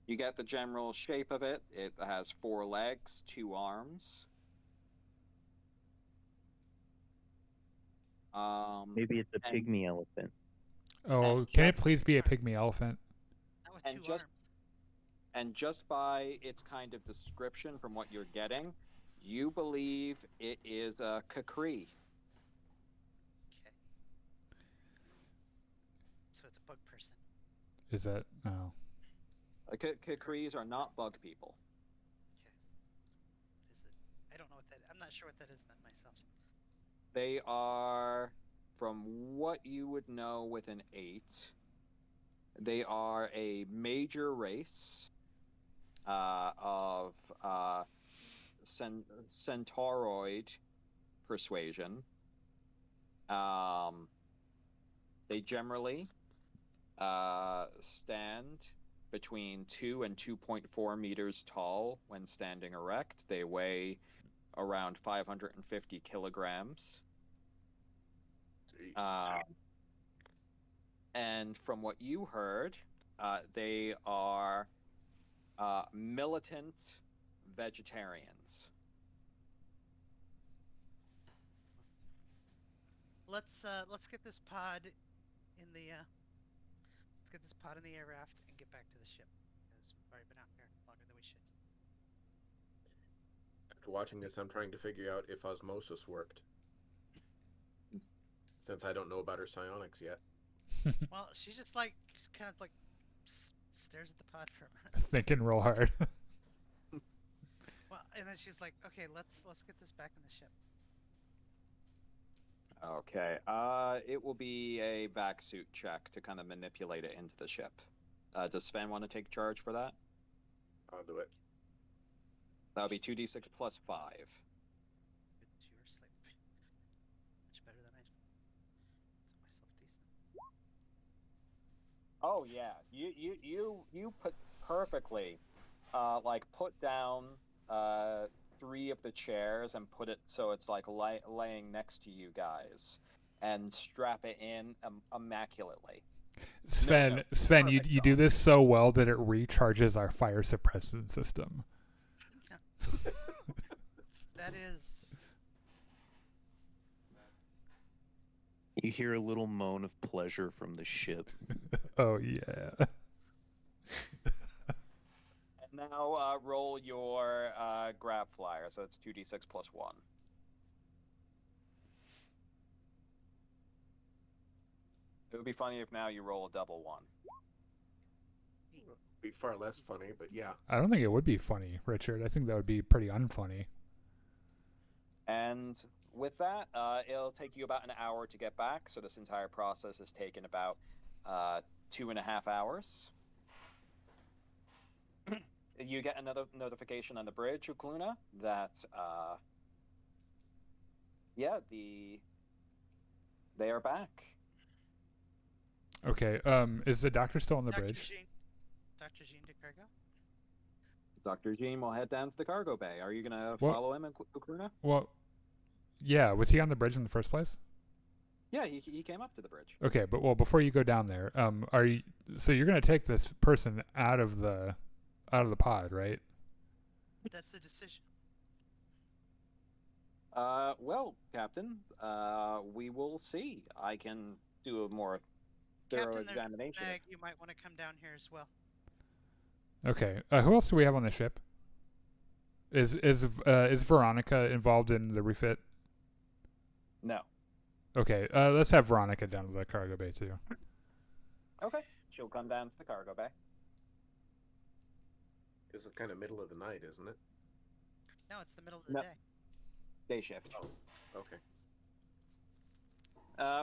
You get the general shape of it. It has 4 legs, 2 arms. Maybe it's a pygmy elephant. Oh, can it please be a pygmy elephant? Not with And 2 arms. And just by its kind of description from what you're getting, you believe it is a Kakri. Okay. Is that no? Kakrees are not bug people. Is it? I don't know what that. I'm not sure what that is then myself. They are, from what you would know with an 8, they are a major race of Centauroid persuasion. They generally stand between 2 and 2.4 meters tall when standing erect. They weigh around 550 kilograms. And from what you heard, they are militant vegetarians. Let's get this pod in the let's get this pod in the air raft and get back to the ship because we've already been out here longer than we should. After watching this, I'm trying to figure out if osmosis worked. Since I don't know about her psionics yet. Well, she's just like kind of like stares at the pod for a minute. Thinking real hard. Well, and then she's like, "Okay, let's get this back in the ship." Okay. It will be a vac suit check to kind of manipulate it into the ship. Does Sven want to take charge for that? I'll do it. That'll be 2d6 plus 5. You were slightly much better than I thought myself decent. Oh yeah, you put perfectly, put down 3 of the chairs and put it so it's like laying next to you guys, and strap it in immaculately. Sven, you do this so well that it recharges our fire suppression system. That is. You hear a little moan of pleasure from the ship. Oh yeah. And now roll your grab flyer, so it's 2d6 plus 1. It would be funny if now you roll a double 1. Be far less funny, but yeah. I don't think it would be funny, Richard. I think that would be pretty unfunny. And with that, it'll take you about an hour to get back, so this entire process has taken about 2.5 hours. You get another notification on the bridge, Ukluna, that they are back. Okay. Is the doctor still on the bridge? Dr. Jean de Cargo? Dr. Jean will head down to the cargo bay. Are you going to follow him, Ukluna? Well, yeah. Was he on the bridge in the first place? Yeah, he came up to the bridge. Okay, but before you go down there, so you're going to take this person out of the pod, right? That's the decision. Well, Captain, we will see. I can do a more thorough Captain, examination. Mag, you might want to come down here as well. Okay. Who else do we have on the ship? Is Veronica involved in the refit? No. Okay. Let's have Veronica down to the cargo bay too. Okay. She'll come down to the cargo bay. It's kind of middle of the night, isn't it? No, it's the middle of the No. day. Day shift. Oh, okay.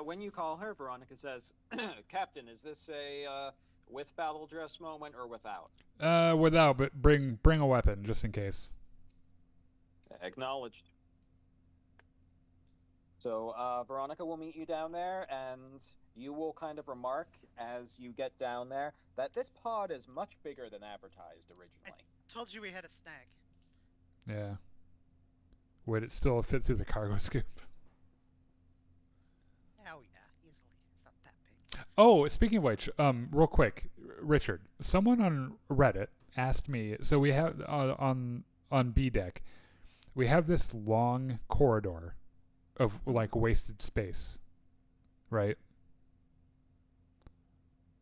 When you call her, Veronica says, Captain, is this a with battle dress moment or without? Without, but bring a weapon just in case. Acknowledged. So Veronica will meet you down there, and you will kind of remark as you get down there that this pod is much bigger than advertised originally. Told you we had a snag. Yeah. Would it still fit through the cargo scoop? Oh yeah, easily. It's not that big. Oh, speaking of which, real quick, Richard, someone on Reddit asked me. So we have on B deck, we have this long corridor of like wasted space, right?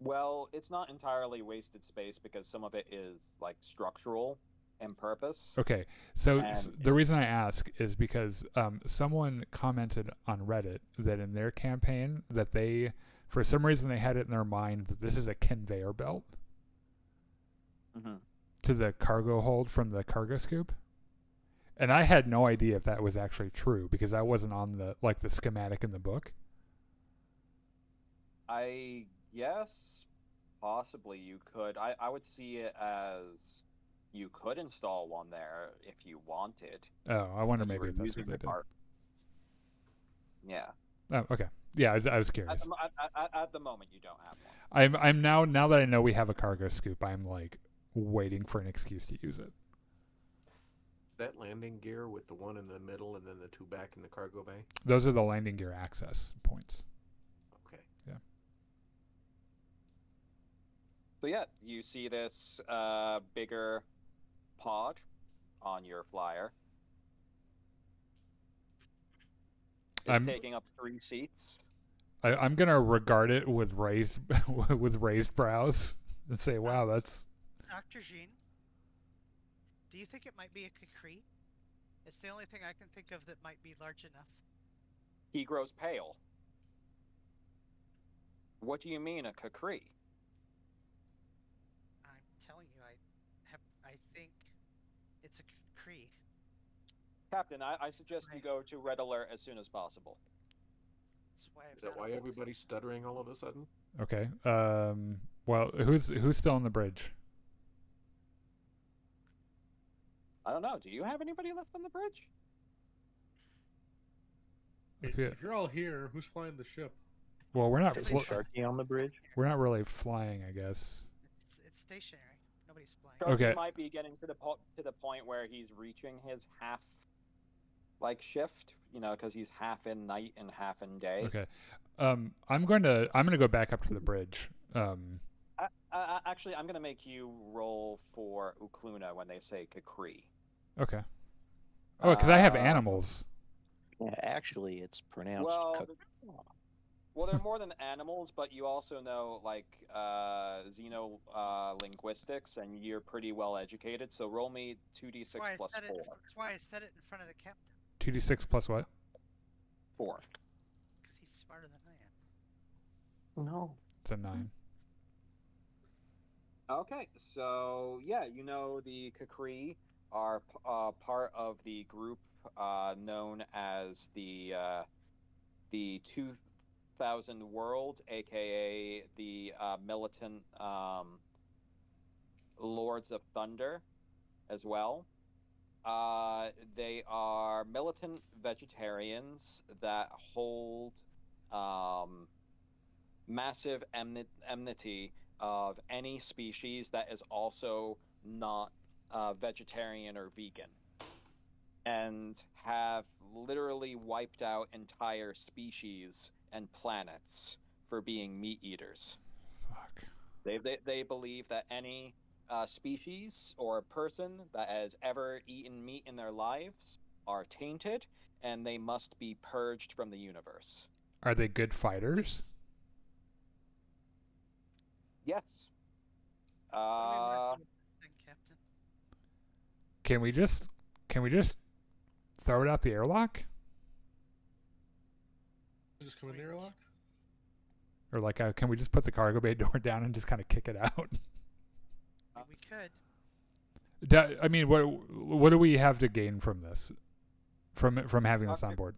Well, it's not entirely wasted space because some of it is like structural in purpose. Okay, so And- the reason I ask is because someone commented on Reddit that in their campaign that they For some reason, they had it in their mind that this is a conveyor belt Mm-hmm. to the cargo hold from the cargo scoop. And I had no idea if that was actually true because I wasn't on the schematic in the book. I guess possibly you could. I would see it as you could install one there if you wanted. Oh, I wonder You maybe were if that's using what they the did. cart. Yeah. Oh, okay. Yeah, I was curious. At the moment, you don't have one. I'm now that I know we have a cargo scoop, I'm like waiting for an excuse to use it. Is that landing gear with the one in the middle and then the two back in the cargo bay? Those are the landing gear access points. Okay. So yeah, you see this bigger pod on your flyer. It's taking up 3 seats. I'm gonna regard it with raised brows and say, "Wow, that's." Dr. Jean, do you think it might be a Kukri? It's the only thing I can think of that might be large enough. He grows pale. What do you mean a Kukri? I'm telling you, I think it's a Kukri. Captain, I suggest you go to Red Alert as soon as possible. That's why Is that why everybody's stuttering all of a sudden? Okay. Well, who's still on the bridge? I don't know. Do you have anybody left on the bridge? If you're all here, who's flying the ship? Well, we're not. Is Sharky on the bridge? We're not really flying, I guess. It's stationary. Nobody's flying. Sharky Okay. might be getting to the point where he's reaching his half shift, because he's half in night and half in day. Okay. I'm going to go back up to the bridge. Actually, I'm going to make you roll for Ukluna when they say Kukri. Okay. Oh, because I have animals. Yeah, actually, it's pronounced. Well, they're more than animals, but you also know linguistics, and you're pretty well educated. So roll me 2d6 plus 4. That's why I said it in front of the captain. 2d6 plus what? 4. Because he's smarter than I am. No. It's a 9. Okay, so yeah, the Kukri are part of the group known as the 2000 World, aka the militant Lords of Thunder, as well. They are militant vegetarians that hold massive enmity of any species that is also not vegetarian or vegan, and have literally wiped out entire species and planets for being meat eaters. Fuck. They believe that any species or person that has ever eaten meat in their lives are tainted, and they must be purged from the universe. Are they good fighters? Yes. What are we working with this thing, Captain? Can we just throw it out the airlock? Just come in the airlock? Or can we just put the cargo bay door down and just kind of kick it out? We could. I mean, what do we have to gain from this? From having this on board?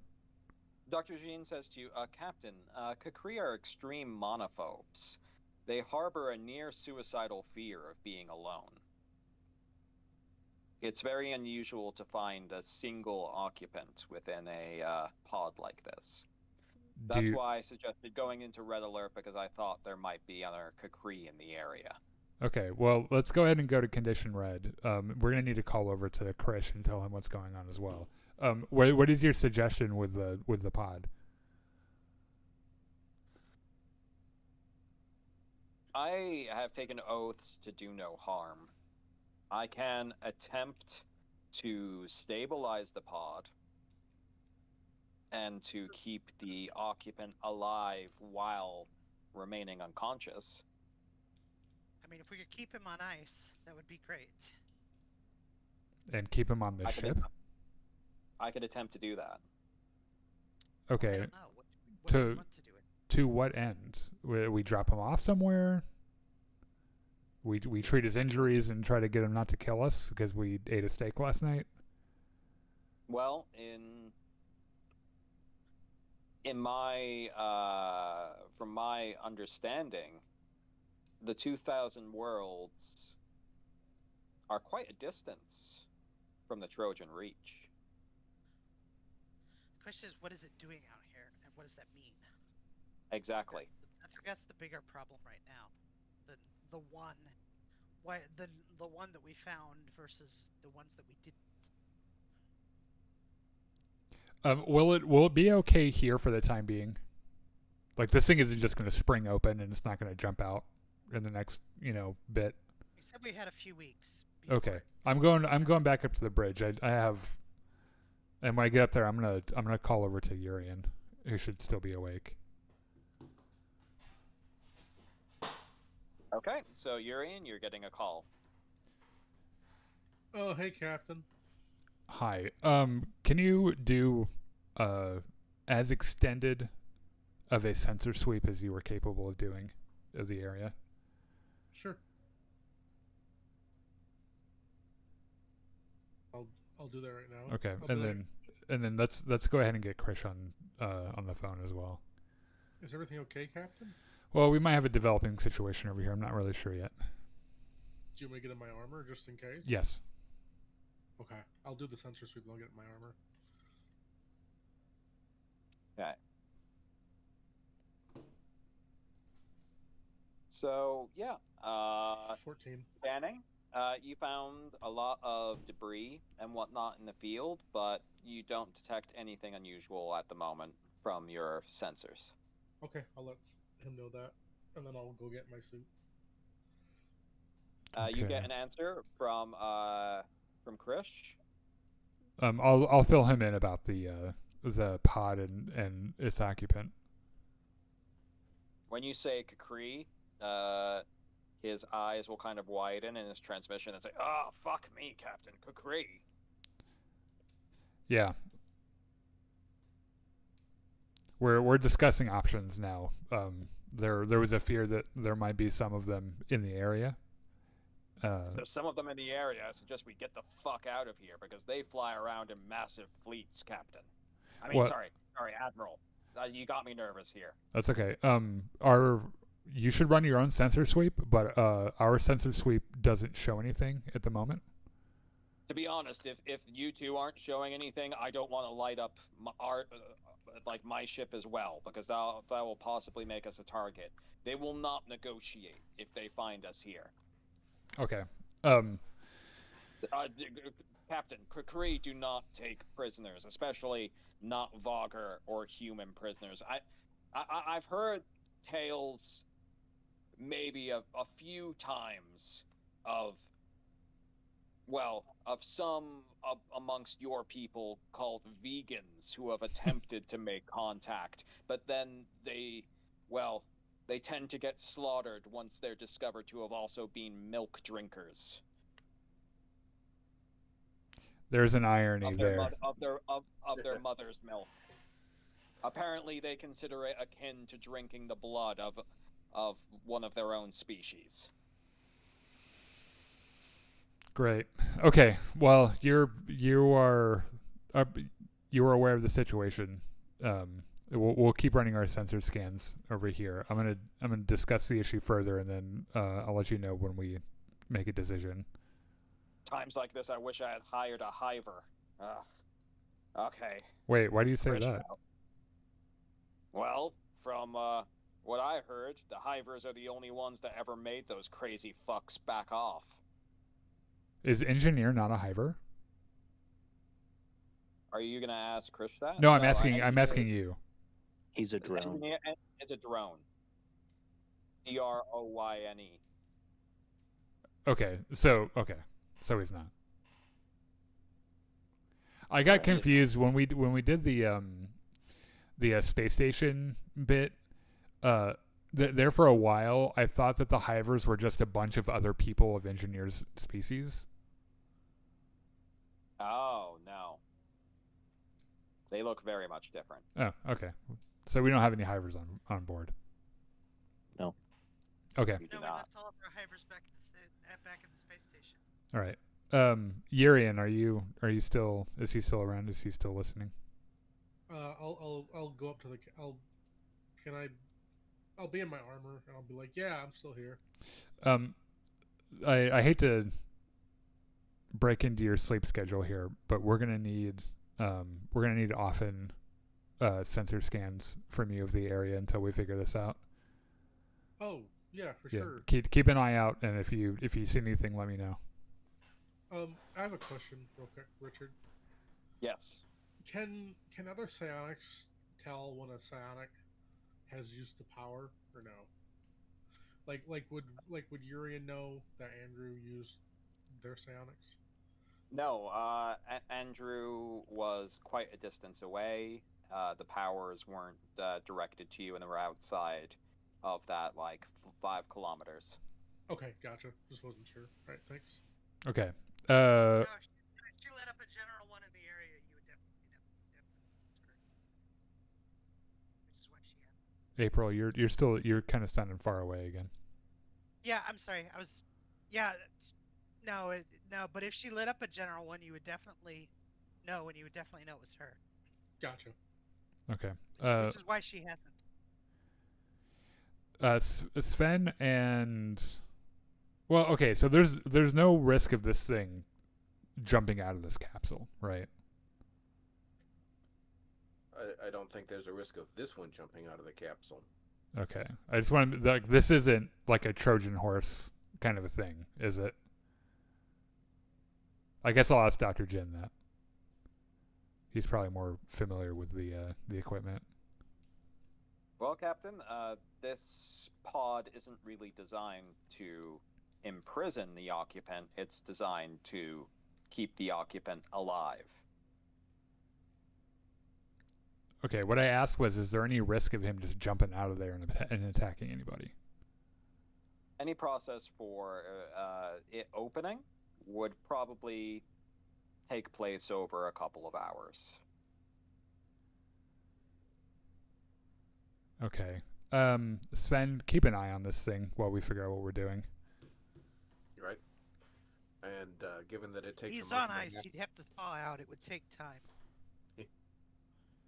Dr. Jean says to you, Captain, Kukri are extreme monophobes. They harbor a near suicidal fear of being alone. It's very unusual to find a single occupant within a pod like this. That's why I suggested going into Red Alert, because I thought there might be other Kukri in the area. Okay, well, let's go ahead and go to Condition Red. We're going to need to call over to Krish and tell him what's going on as well. What is your suggestion with the pod? I have taken oaths to do no harm. I can attempt to stabilize the pod and to keep the occupant alive while remaining unconscious. I mean, if we could keep him on ice, that would be great. And keep him on this ship? I could attempt to do that. Okay. I don't know. What do you want to do it? To what end? We drop him off somewhere? We treat his injuries and try to get him not to kill us because we ate a steak last night? Well, in my from my understanding, the 2,000 worlds are quite a distance from the Trojan Reach. The question is, what is it doing out here, and what does that mean? Exactly. I think that's the bigger problem right now. The one that we found versus the ones that we didn't. Will it be okay here for the time being? Like, this thing isn't just going to spring open and it's not going to jump out in the next bit. We said we had a few weeks. Okay, I'm going back up to the bridge. I have, and when I get up there, I'm gonna call over to Urian, who should still be awake. Okay, so Urian, you're getting a call. Oh, hey, Captain. Hi. Can you do as extended of a sensor sweep as you were capable of doing of the area? Sure. I'll do that right now. Okay, and then let's go ahead and get Krish on the phone as well. Is everything okay, Captain? Well, we might have a developing situation over here. I'm not really sure yet. Do you want me to get in my armor just in case? Yes. Okay, I'll do the sensor sweep and I'll get in my armor. Okay. So, yeah. 14. Scanning. You found a lot of debris and whatnot in the field, but you don't detect anything unusual at the moment from your sensors. Okay, I'll let him know that, and then I'll go get my suit. You get an answer from Krish. I'll fill him in about the pod and its occupant. When you say Kakri, his eyes will kind of widen in his transmission and say, "Oh, fuck me, Captain Kakri." Yeah. We're discussing options now. There was a fear that there might be some of them in the area. There's some of them in the area. I suggest we get the fuck out of here because they fly around in massive fleets, Captain. I mean, What? sorry, Admiral. You got me nervous here. That's okay. You should run your own sensor sweep, but our sensor sweep doesn't show anything at the moment. To be honest, if you two aren't showing anything, I don't want to light up my ship as well, because that will possibly make us a target. They will not negotiate if they find us here. Okay. Captain, Kakri do not take prisoners, especially not Vogger or human prisoners. I've heard tales maybe a few times of some amongst your people called vegans who have attempted to make contact, but then they tend to get slaughtered once they're discovered to have also been milk drinkers. There's an irony there. Of their mother's milk. Apparently, they consider it akin to drinking the blood of one of their own species. Great. Okay. Well, you are aware of the situation. We'll keep running our sensor scans over here. I'm gonna discuss the issue further, and then I'll let you know when we make a decision. Times like this, I wish I had hired a hiver. Okay. Wait, why do you say that? Well, from what I heard, the hivers are the only ones that ever made those crazy fucks back off. Is engineer not a hiver? Are you gonna ask Krish that? No, I'm asking you. He's a drone. It's a drone. DROYNE. Okay, so he's not. I got confused when we did the space station bit. There for a while, I thought that the hivers were just a bunch of other people of engineers' species. Oh no. They look very much different. Oh, okay. So we don't have any hivers on board. No. Okay. We do No, we not. left all of our hivers back at the space station. All right. Yurian, are you still? Is he still around? Is he still listening? I'll go up to the. I'll be in my armor and I'll be like, yeah, I'm still here. I hate to break into your sleep schedule here, but we're gonna need often sensor scans from you of the area until we figure this out. Oh yeah, for sure. Keep an eye out, and if you see anything, let me know. I have a question, real quick, Richard. Yes. Can other psionics tell when a psionic has used the power or no? Like would Urian know that Andrew used their psionics? No, Andrew was quite a distance away. The powers weren't directed to you, and they were outside of that, like 5 kilometers. Okay, gotcha. Just wasn't sure. All right, thanks. Okay. No, if she lit up a general one in the area, you would definitely which is what she had. April, you're kind of standing far away again. Yeah, I'm sorry. No, but if she lit up a general one, you would definitely know, and you would definitely know it was her. Gotcha. Okay. Which is why she hasn't. Sven and well, okay. So there's no risk of this thing jumping out of this capsule, right? I don't think there's a risk of this one jumping out of the capsule. Okay. I just want like this isn't like a Trojan horse kind of a thing, is it? I guess I'll ask Dr. Jin that. He's probably more familiar with the equipment. Well, Captain, this pod isn't really designed to imprison the occupant. It's designed to keep the occupant alive. Okay, what I asked was, is there any risk of him just jumping out of there and attacking anybody? Any process for it opening would probably take place over a couple of hours. Okay. Sven, keep an eye on this thing while we figure out what we're doing. You're right. And given that it takes He's a month on and a ice. half- He'd have to thaw out. It would take time.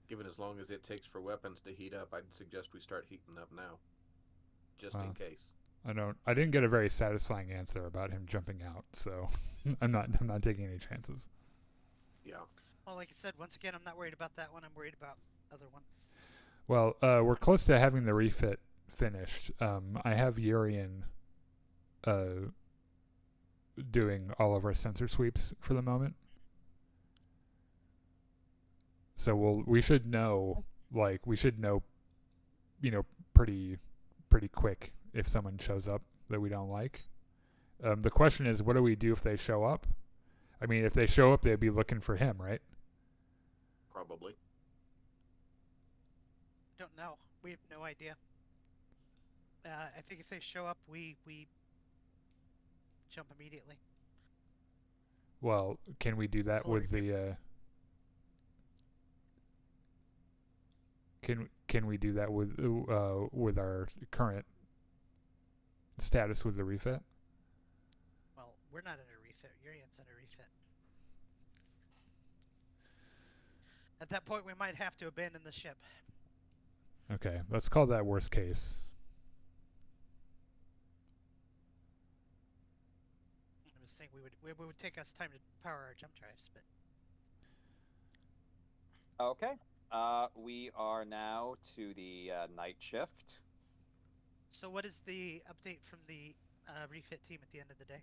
given as long as it takes for weapons to heat up, I'd suggest we start heating up now, just in case. I didn't get a very satisfying answer about him jumping out, so I'm not taking any chances. Yeah. Well, like I said, once again, I'm not worried about that one. I'm worried about other ones. Well, we're close to having the refit finished. I have Urian doing all of our sensor sweeps for the moment. So we should know, pretty quick if someone shows up that we don't like. The question is, what do we do if they show up? I mean, if they show up, they'd be looking for him, right? Probably. Don't know. We have no idea. I think if they show up, we jump immediately. Well, can we do that with the? Can we do that with our current status with the refit? Well, we're not in a refit. Urian's in a refit. At that point, we might have to abandon the ship. Okay, let's call that worst case. I was saying it would take us time to power our jump drives, but Okay. We are now to the night shift. so what is the update from the refit team at the end of the day?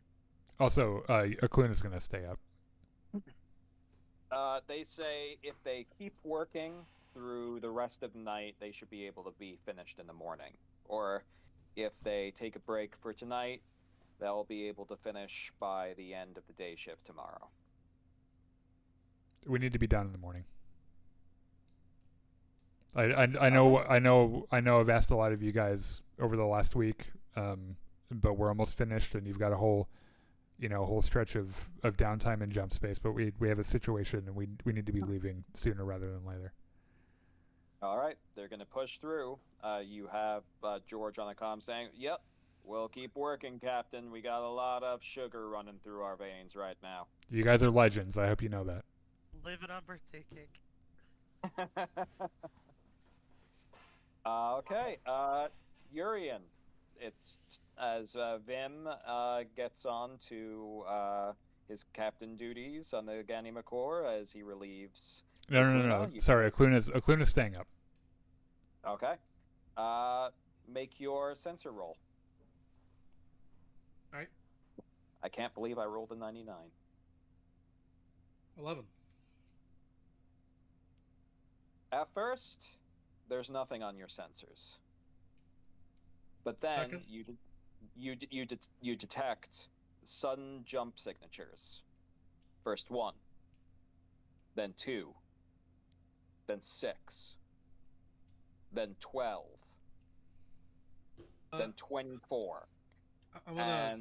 Also, Akluna's gonna stay up. They say if they keep working through the rest of the night, they should be able to be finished in the morning. Or if they take a break for tonight, they'll be able to finish by the end of the day shift tomorrow. We need to be done in the morning. I know I've asked a lot of you guys over the last week, but we're almost finished, and you've got a whole stretch of downtime and jump space. But we have a situation, and we need to be leaving sooner rather than later. All right, they're going to push through. You have George on the comm saying, "Yep, we'll keep working, Captain. We got a lot of sugar running through our veins right now." You guys are legends. I hope you know that. Living on birthday cake. Okay, Urian. It's as Vim gets on to his captain duties on the Ganymakor as he relieves. No. Akuna, you- Sorry, Akuna's staying up. Okay. Make your sensor roll. Alright. I can't believe I rolled a 99. 11. At first, there's nothing on your sensors. But then Second? you detect sudden jump signatures. First 1, then 2, then 6, then 12, then 24. I'm gonna.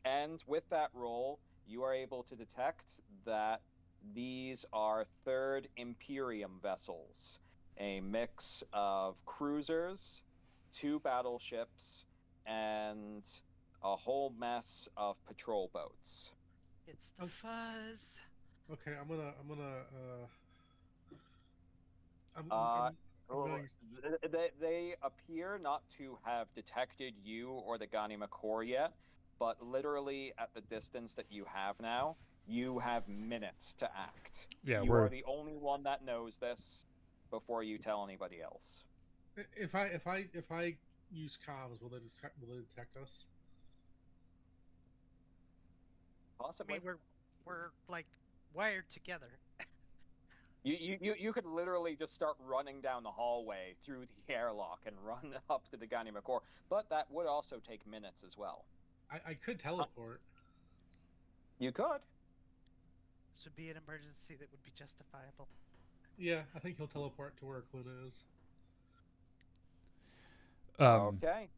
And with that roll, you are able to detect that these are third Imperium vessels, a mix of cruisers, 2 battleships, and a whole mess of patrol boats. It's the fuzz. Okay, I'm gonna. I'm going. They appear not to have detected you or the Ganymakor yet, but literally at the distance that you have now, you have minutes to act. Yeah, you we're are the only one that knows this before you tell anybody else. If I use comms, will they detect us? I Possibly. mean, we're like wired together. You could literally just start running down the hallway through the airlock and run up to the Ganymakor, but that would also take minutes as well. I could teleport. You could. This would be an emergency that would be justifiable. Yeah, I think he'll teleport to where Cluna is. Okay.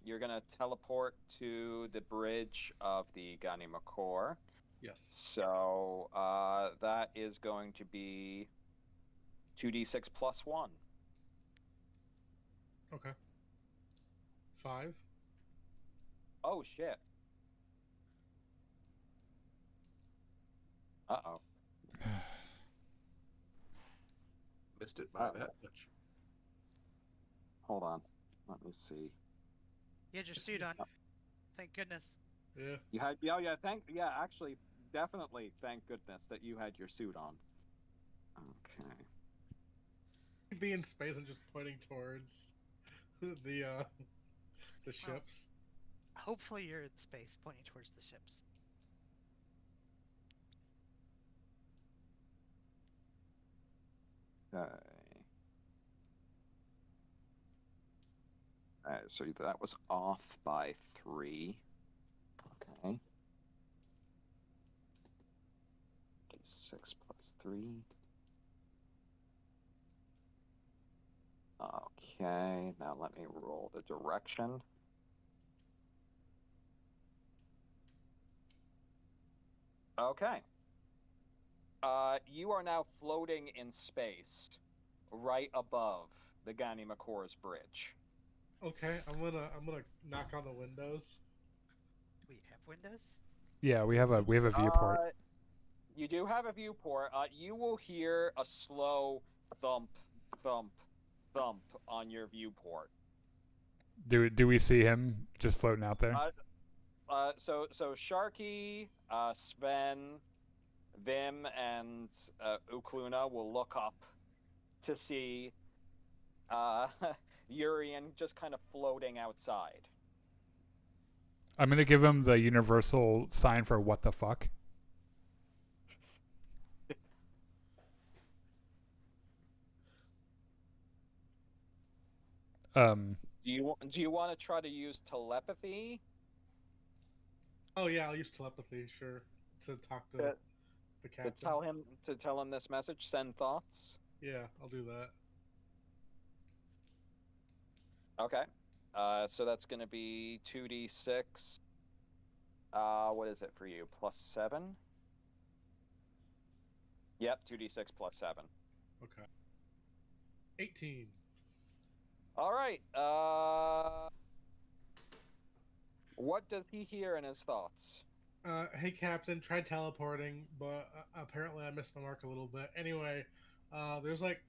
You're going to teleport to the bridge of the Ganymakor. Yes. So that is going to be 2d6 plus 1. Okay. 5. Oh, shit. Uh-oh. Missed it by that much. Hold on. Let me see. You had your suit on. Thank goodness. Yeah. You had, actually, definitely, thank goodness that you had your suit on. Okay. Be in space and just pointing towards the ships. Hopefully you're in space pointing towards the ships. Okay. Alright, so that was off by 3. Okay. 6 plus 3. Okay, now let me roll the direction. Okay. You are now floating in space, right above the Ganymakor's bridge. Okay, I'm gonna knock on the windows. Do we have windows? yeah, we have a viewport. You do have a viewport. You will hear a slow thump, thump, thump on your viewport. Do we see him just floating out there? So Sharky, Sven, Vim, and Ukluna will look up to see Urian just kind of floating outside. I'm gonna give him the universal sign for what the fuck. Do you want to try to use telepathy? Oh yeah, I'll use telepathy, sure, to talk to the captain. To tell him this message. Send thoughts. Yeah, I'll do that. Okay. So that's going to be 2d6. What is it for you? Plus 7? Yep, 2d6 plus 7. Okay. 18. All right. What does he hear in his thoughts? Hey, Captain, tried teleporting, but apparently I missed my mark a little bit. Anyway, there's like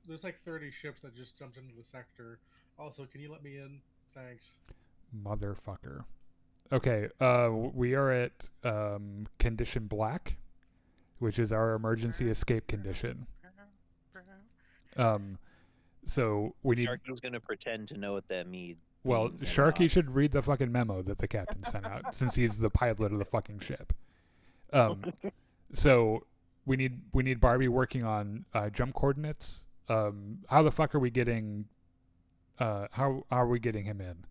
30 ships that just jumped into the sector. Also, can you let me in? Thanks. Motherfucker. Okay, we are at condition black, which is our emergency escape condition. So we need. Sharky's gonna pretend to know what that means. Well, and Sharky nod. should read the fucking memo that the captain sent out, since he's the pilot of the fucking ship. So we need Barbie working on jump coordinates. How the fuck are we getting? How are we getting him in?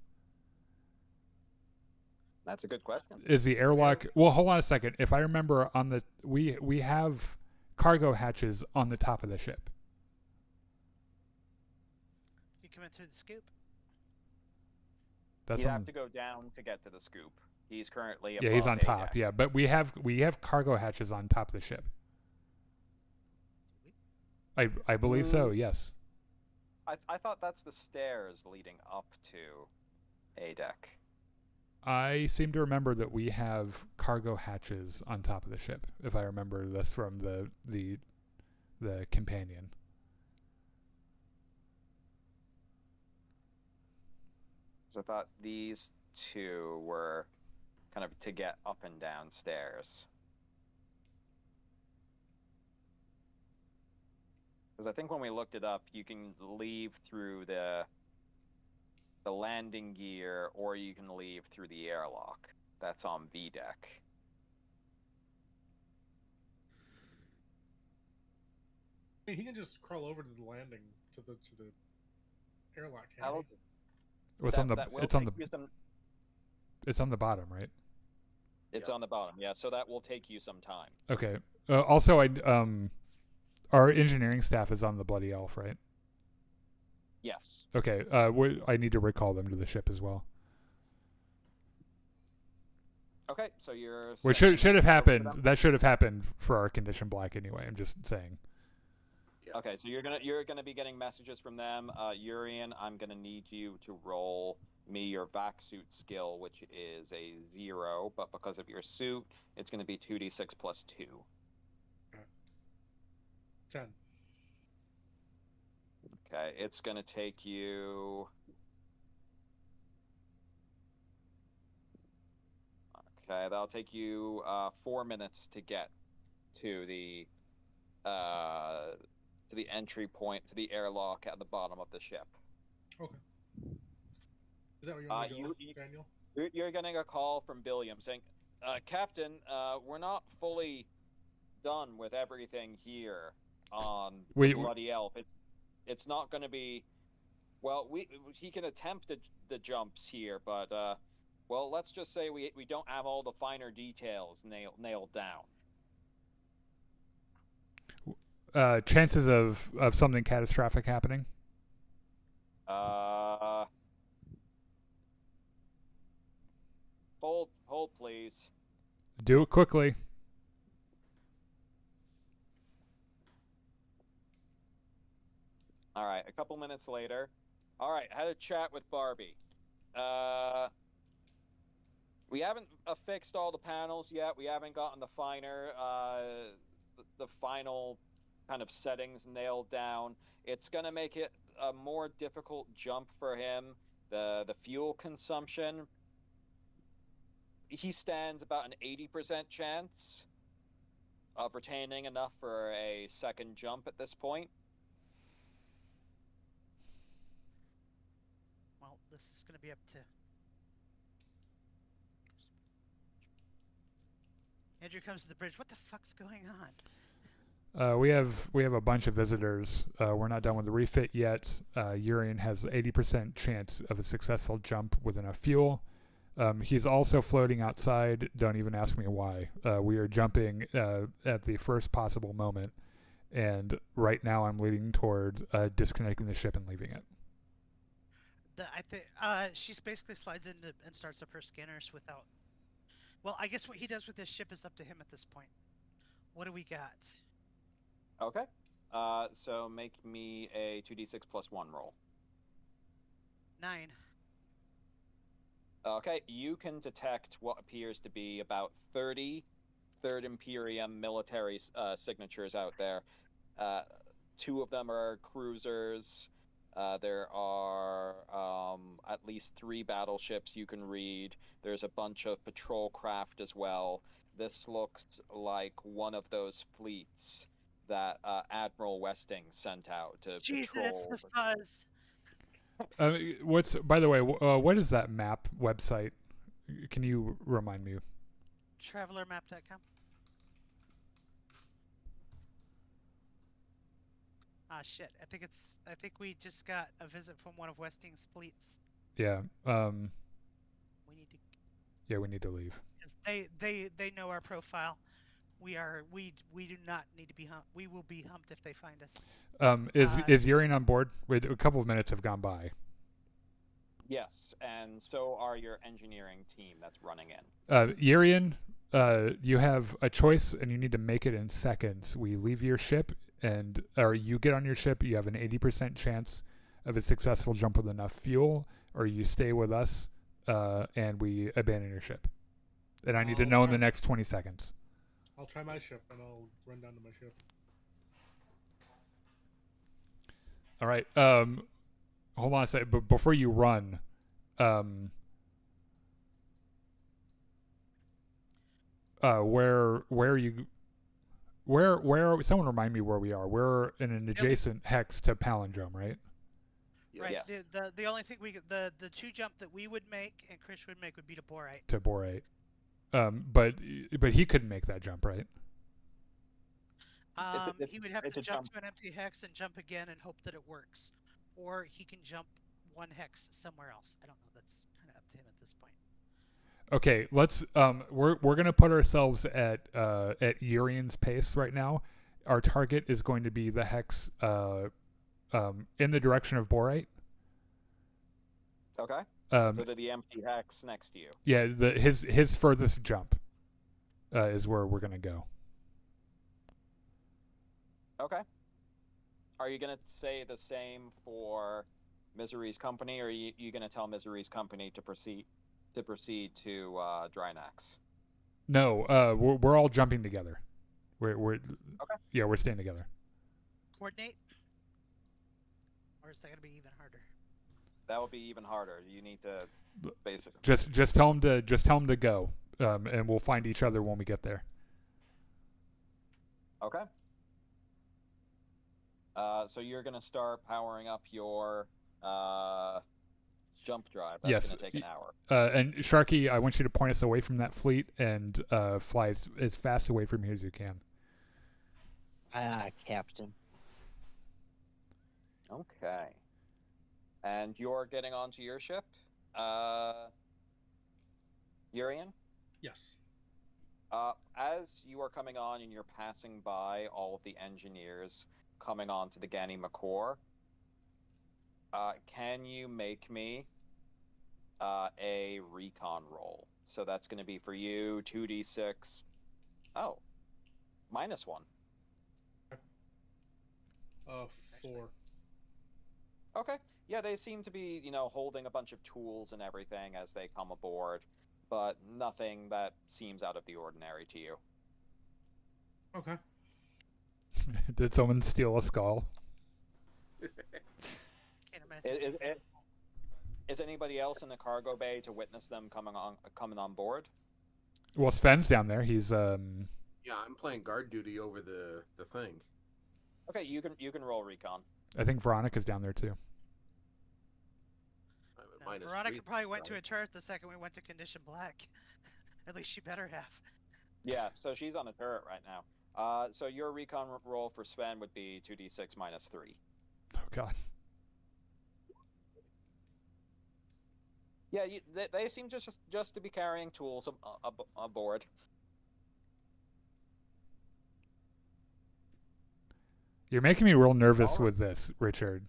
That's a good question. Is the airlock? Well, hold on a second. If I remember, on the we have cargo hatches on the top of the ship. You come in through the scoop. That's You'd on, have to go down to get to the scoop. He's currently yeah, he's above on A top. deck. Yeah, but we have cargo hatches on top of the ship. I believe so. Yes. I thought that's the stairs leading up to A deck. I seem to remember that we have cargo hatches on top of the ship. If I remember this from the companion. So I thought these two were kind of to get up and down stairs. Because I think when we looked it up, you can leave through the landing gear, or you can leave through the airlock. That's on V deck. I mean, he can just crawl over to the landing to the airlock. Can That'll- It's that- on the that will it's on take the you some- it's on the bottom, right? It's on the bottom, yeah. So that will take you some time. Okay. Also, our engineering staff is on the Bloody Elf, right? Yes. Okay. I need to recall them to the ship as well. Okay, so you're. Which sending should have messages over to happened. them? That should have happened for our condition black anyway. I'm just saying. Okay, so you're gonna be getting messages from them. Urian, I'm gonna need you to roll me your vac suit skill, which is a 0, but because of your suit, it's gonna be 2d6 plus 2. 10. Okay, it's gonna take you. Okay, that'll take you 4 minutes to get to the entry point, to the airlock at the bottom of the ship. Okay. Is that where you want to go, you- Daniel? You're getting a call from Billiam saying, Captain, we're not fully done with everything here on Wait, the Bloody Elf. It's not going to be. Well, he can attempt the jumps here, but well, let's just say we don't have all the finer details nailed down. Chances of something catastrophic happening. Hold, please. Do it quickly. All right, a couple minutes later. All right, had a chat with Barbie. We haven't fixed all the panels yet. We haven't gotten the finer, the final kind of settings nailed down. It's gonna make it a more difficult jump for him. The fuel consumption. He stands about an 80% chance of retaining enough for a second jump at this point. Well, this is going to be up to. Andrew comes to the bridge. What the fuck's going on? We have a bunch of visitors. We're not done with the refit yet. Urian has 80% chance of a successful jump with enough fuel. He's also floating outside. Don't even ask me why. We are jumping at the first possible moment, and right now I'm leading toward disconnecting the ship and leaving it. I think she basically slides in and starts up her scanners without. Well, I guess what he does with his ship is up to him at this point. What do we got? Okay. So make me a 2d6 plus 1 roll. 9. Okay, you can detect what appears to be about 30 Third Imperium military signatures out there. 2 of them are cruisers. There are at least 3 battleships you can read. There's a bunch of patrol craft as well. This looks like one of those fleets that Admiral Westing sent out to Jeez, it's patrol. the fuzz. What's by the way? What is that map website? Can you remind me? Travelermap.com. Ah, shit. I think we just got a visit from one of Westing's fleets. Yeah. We need to, Yeah, we need to leave. 'cause they know our profile. We do not need to be humped. We will be humped if they find us. Is Urian on board? Wait, a couple of minutes have gone by. Yes, and so are your engineering team that's running in. Urian, you have a choice, and you need to make it in seconds. We leave your ship, or you get on your ship. You have an 80% chance of a successful jump with enough fuel, or you stay with us, and we abandon your ship. And I need to know in the next 20 seconds. I'll try my ship, and I'll run down to my ship. All right. Hold on a second. But before you run, where are you? Where are we? Someone remind me where we are. We're in an adjacent hex to Palindrome, right? Right. Yes. The only thing the 2 jump that we would make and Chris would make would be to Borite. To Borate. But he couldn't make that jump, right? He would have it's to a jump jump. to an empty hex and jump again and hope that it works, or he can jump 1 hex somewhere else. I don't know. That's kind of up to him at this point. Okay, let's we're gonna put ourselves at Urian's pace right now. Our target is going to be the hex in the direction of Borite. Okay. So to the empty hex next to you. Yeah, his furthest jump is where we're gonna go. Okay. Are you gonna say the same for Misery's company, or are you gonna tell Misery's company to proceed to Drynax? No, we're all jumping together. We're Okay. Yeah, we're staying together. Coordinate, or is that gonna be even harder? That would be even harder. You need to basically Just tell him to go, and we'll find each other when we get there. Okay. So you're gonna start powering up your jump drive. That's Yes. gonna take an hour. And Sharky, I want you to point us away from that fleet and fly as fast away from here as you can. Captain. Okay. And you're getting onto your ship, Urian? Yes. As you are coming on and you're passing by all of the engineers coming on to the Gani Makor, can you make me a recon roll? So that's going to be for you 2d6. Oh, -1. 4. Okay. Yeah, they seem to be, holding a bunch of tools and everything as they come aboard, but nothing that seems out of the ordinary to you. Okay. Did someone steal a skull? Can't imagine. Is anybody else in the cargo bay to witness them coming on board? Well, Sven's down there. He's Yeah, I'm playing guard duty over the thing. Okay, you can roll recon. I think Veronica's down there too. No, -3, Veronica probably went to right? a turret the second we went to condition black. At least she better have. Yeah, so she's on a turret right now. So your recon roll for Sven would be 2d6 -3. Oh God. Yeah, they seem just to be carrying tools aboard. You're making me real nervous Alright. with this, Richard.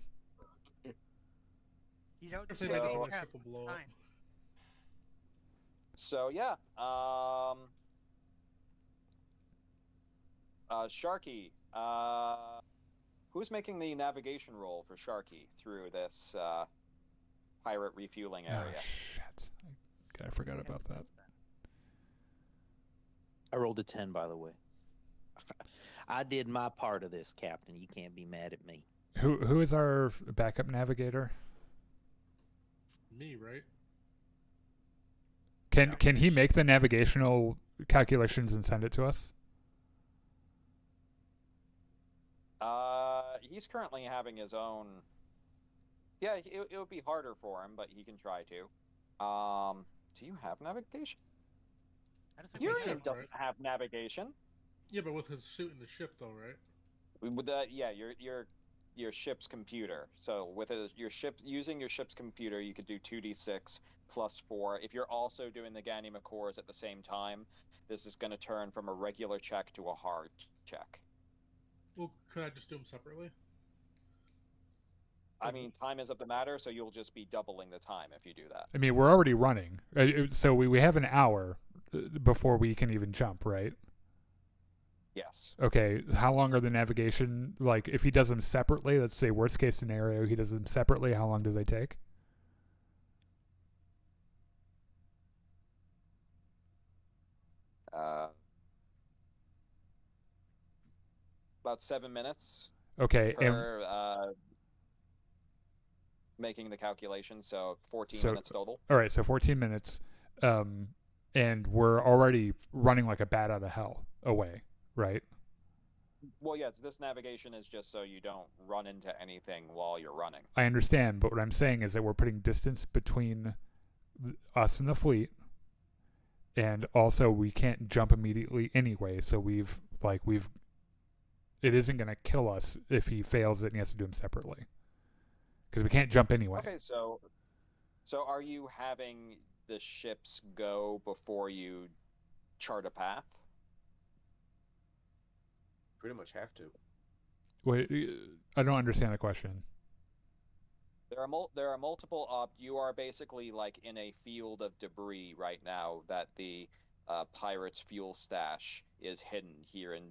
You don't If do they So- do, anything my crap, ship will it's blow up. fine. So yeah, Sharky, Who's making the navigation roll for Sharky through this pirate refueling Oh, area? shit. I forgot about that. I rolled a 10, by the way. I did my part of this, Captain. You can't be mad at me. Who is our backup navigator? Me, right? Can he make the navigational calculations and send it to us? He's currently having his own. Yeah, it would be harder for him, but he can try to. Do you have navigation? I don't think we Urian have. doesn't have navigation. Yeah, but with his suit in the ship, though, right? With that, yeah, your ship's computer. So with using your ship's computer, you could do 2d6 plus 4. If you're also doing the Ganyma cores at the same time, this is going to turn from a regular check to a hard check. Well, could I just do them separately? I mean, time is of the matter, so you'll just be doubling the time if you do that. I mean, we're already running. So we have an hour before we can even jump, right? Yes. Okay, how long are the navigation, like, if he does them separately, let's say worst case scenario, he does them separately, how long do they take? About 7 minutes Okay, and per making the calculation, so 14 So- minutes total. all right, so 14 minutes, and we're already running like a bat out of hell away, right? Well, yes, this navigation is just so you don't run into anything while you're running. I understand, but what I'm saying is that we're putting distance between us and the fleet, and also we can't jump immediately anyway, so it isn't going to kill us if he fails it and he has to do them separately. Because we can't jump anyway. Okay, so are you having the ships go before you chart a path? Pretty much have to. Wait, I don't understand the question. There are multiple you are basically like in a field of debris right now that the pirate's fuel stash is hidden here in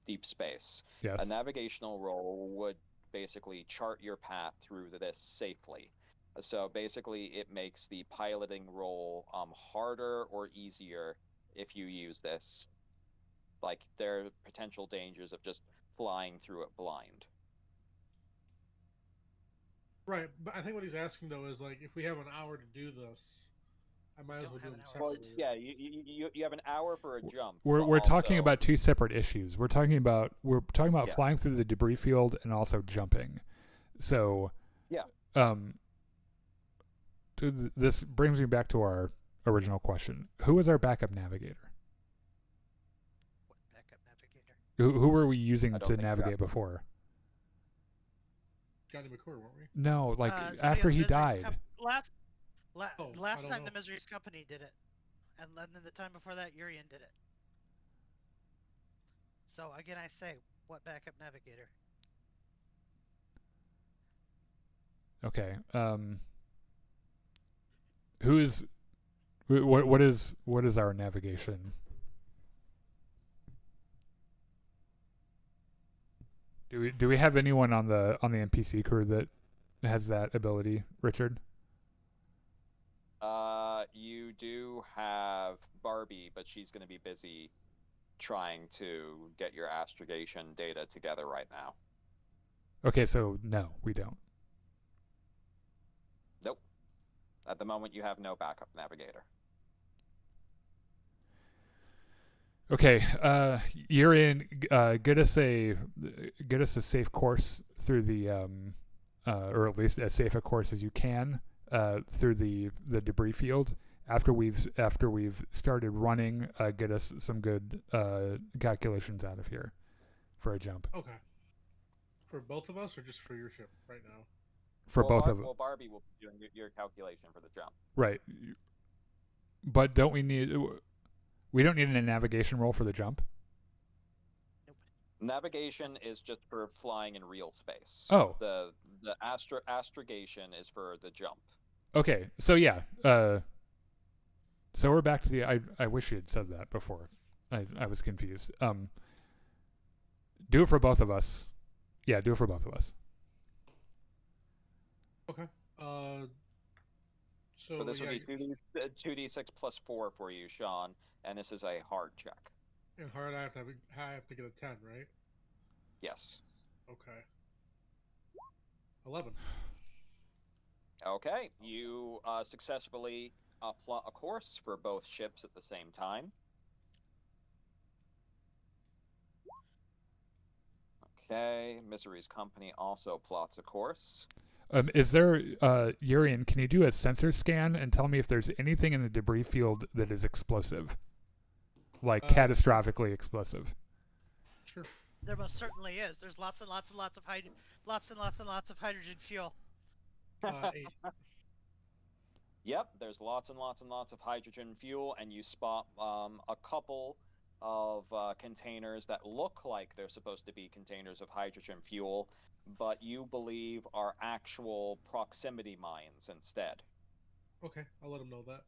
deep space. Yes. A navigational roll would basically chart your path through this safely. So basically it makes the piloting roll harder or easier if you use this. Like, there are potential dangers of just flying through it blind. Right, but I think what he's asking, though, is, like, if we have an hour to do this, I might as Don't well do have them an hour. Well, separately. yeah, you have an hour for a jump. We're but talking also- about two separate issues. We're talking about Yeah. flying through the debris field and also jumping. So Yeah. This brings me back to our original question. Who is our backup navigator? What backup navigator? Who were we using I don't to think you navigate have- before? Johnny McCoy, weren't we? No, like So after yeah, he Misery's died. Last Oh, I last don't time know. the Misery's Company did it, and then the time before that, Urian did it. So again, I say, what backup navigator? Okay. Who is what is our navigation? Do we have anyone on the NPC crew that has that ability, Richard? You do have Barbie, but she's going to be busy trying to get your astrogation data together right now. Okay, so no, we don't. Nope. At the moment, you have no backup navigator. Okay, Urian, get us a safe course through the or at least as safe a course as you can through the debris field. After we've started running, get us some good calculations out of here for a jump. Okay. For both of us, or just for your ship right now? For both of them, Well, Barbie will be doing your calculation for the jump. right? But don't we need? We don't need a navigation roll for the jump. Navigation is just for flying in real space. Oh. The astrogation is for the jump. Okay, so yeah, so we're back to the. I wish you had said that before. I was confused. Do it for both of us, Yeah, do it for both of us. Okay. So this would be 2d6 plus 4 for you, Sean, and this is a hard check. in hard, I have to get a 10, right? Yes. Okay. 11. Okay, you successfully plot a course for both ships at the same time. Okay, Misery's company also plots a course. Is there, Urian, can you do a sensor scan and tell me if there's anything in the debris field that is explosive? Like catastrophically explosive. Sure. There most certainly is. There's lots and lots and lots of hydrogen fuel. 8. Yep, there's lots and lots and lots of hydrogen fuel, and you spot a couple of containers that look like they're supposed to be containers of hydrogen fuel, but you believe are actual proximity mines instead. Okay, I'll let him know that.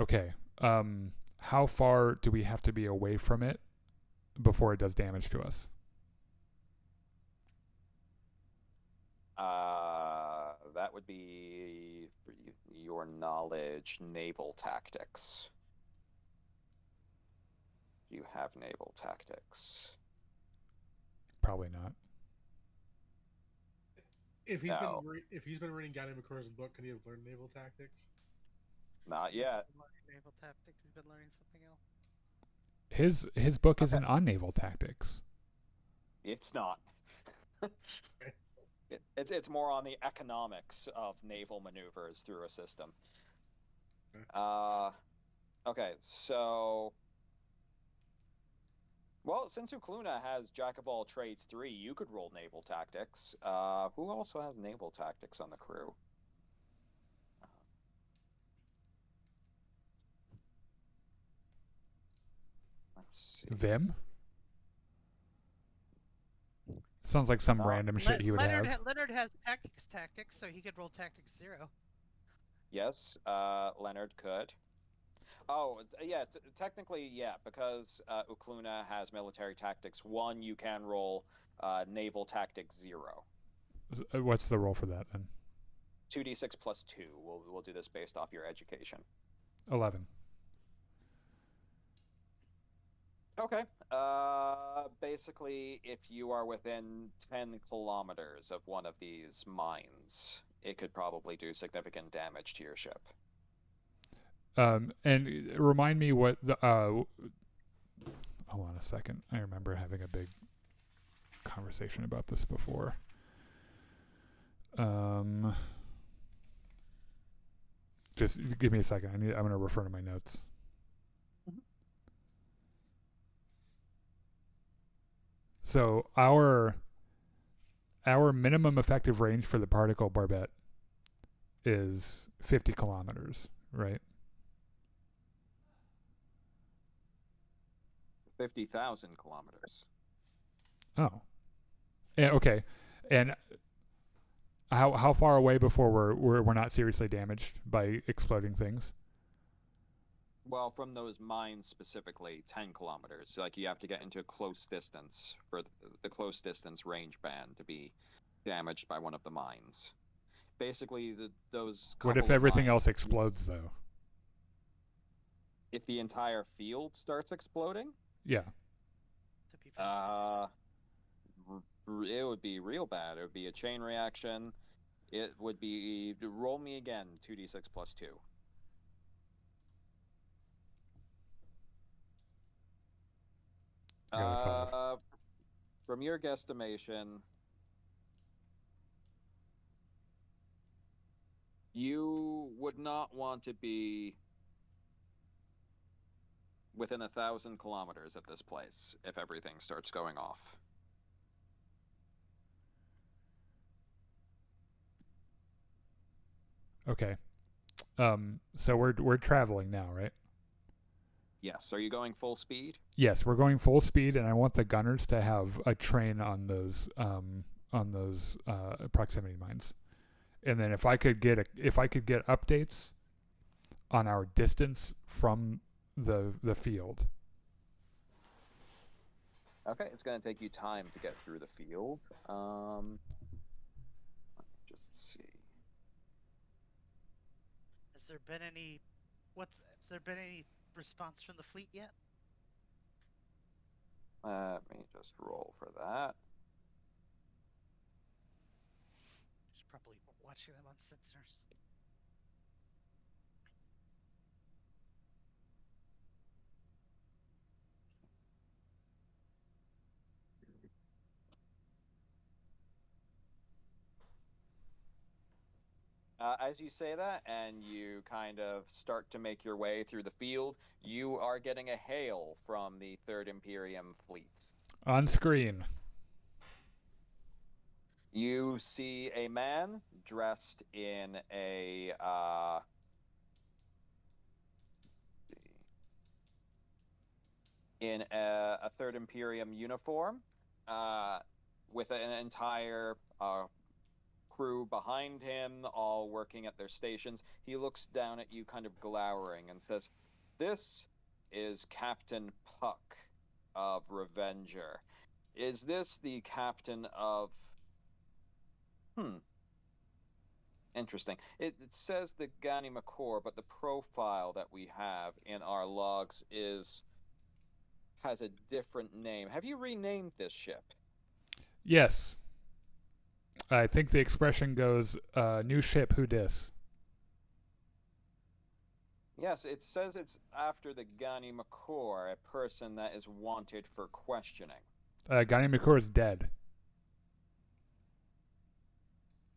Okay. How far do we have to be away from it before it does damage to us? That would be, for your knowledge, naval tactics. You have naval tactics. Probably not. If he's No. been reading Gary McCoy's book, can he have learned naval tactics? Not yet. He's been learning naval tactics. He's been learning something else. His book isn't on naval tactics. It's not. It's more on the economics of naval maneuvers through a system. Okay, so... Well, since Ukluna has Jack of all trades 3, you could roll naval tactics. Who also has naval tactics on the crew? Let's see. Vim? Sounds like some random shit he would have. Leonard has tactics, so he could roll tactics 0. Yes, Leonard could. Oh, yeah, technically, yeah, because Ukluna has military tactics 1, you can roll naval tactics 0. What's the roll for that then? 2d6 plus 2. We'll do this based off your education. 11. Okay. Basically, if you are within 10 kilometers of one of these mines, it could probably do significant damage to your ship. And remind me what the hold on a second. I remember having a big conversation about this before. Just give me a second. I'm going to refer to my notes. So our minimum effective range for the particle barbette is 50 kilometers, right? 50,000 kilometers. Oh. Yeah, okay. And how far away before we're not seriously damaged by exploding things? Well, from those mines specifically, 10 kilometers. So, like, you have to get into close distance for the close distance range band to be damaged by one of the mines. Basically, those. What if everything else explodes, though? If the entire field starts exploding? Yeah. It would be real bad. It would be a chain reaction. It would be. Roll me again, 2d6 plus 2. From your guesstimation, you would not want to be within 1,000 kilometers of this place if everything starts going off. Okay. So we're traveling now, right? Yes. Are you going full speed? Yes, we're going full speed, and I want the gunners to have a train on those proximity mines. And then if I could get updates on our distance from the field. Okay, it's going to take you time to get through the field. Let me just see. Has there been any response from the fleet yet? Let me just roll for that. Just probably watching them on sensors. As you say that, and you kind of start to make your way through the field, you are getting a hail from the Third Imperium fleet. On screen. You see a man dressed in a Third Imperium uniform, with an entire crew behind him, all working at their stations. He looks down at you, kind of glowering, and says, "This is Captain Puck of Revenger. Is this the captain of..." Interesting. It says the Gani Makor, but the profile that we have in our logs has a different name. Have you renamed this ship? Yes. I think the expression goes, new ship, who dis? Yes, it says it's after the Gani Makor, a person that is wanted for questioning. Gani Makor is dead.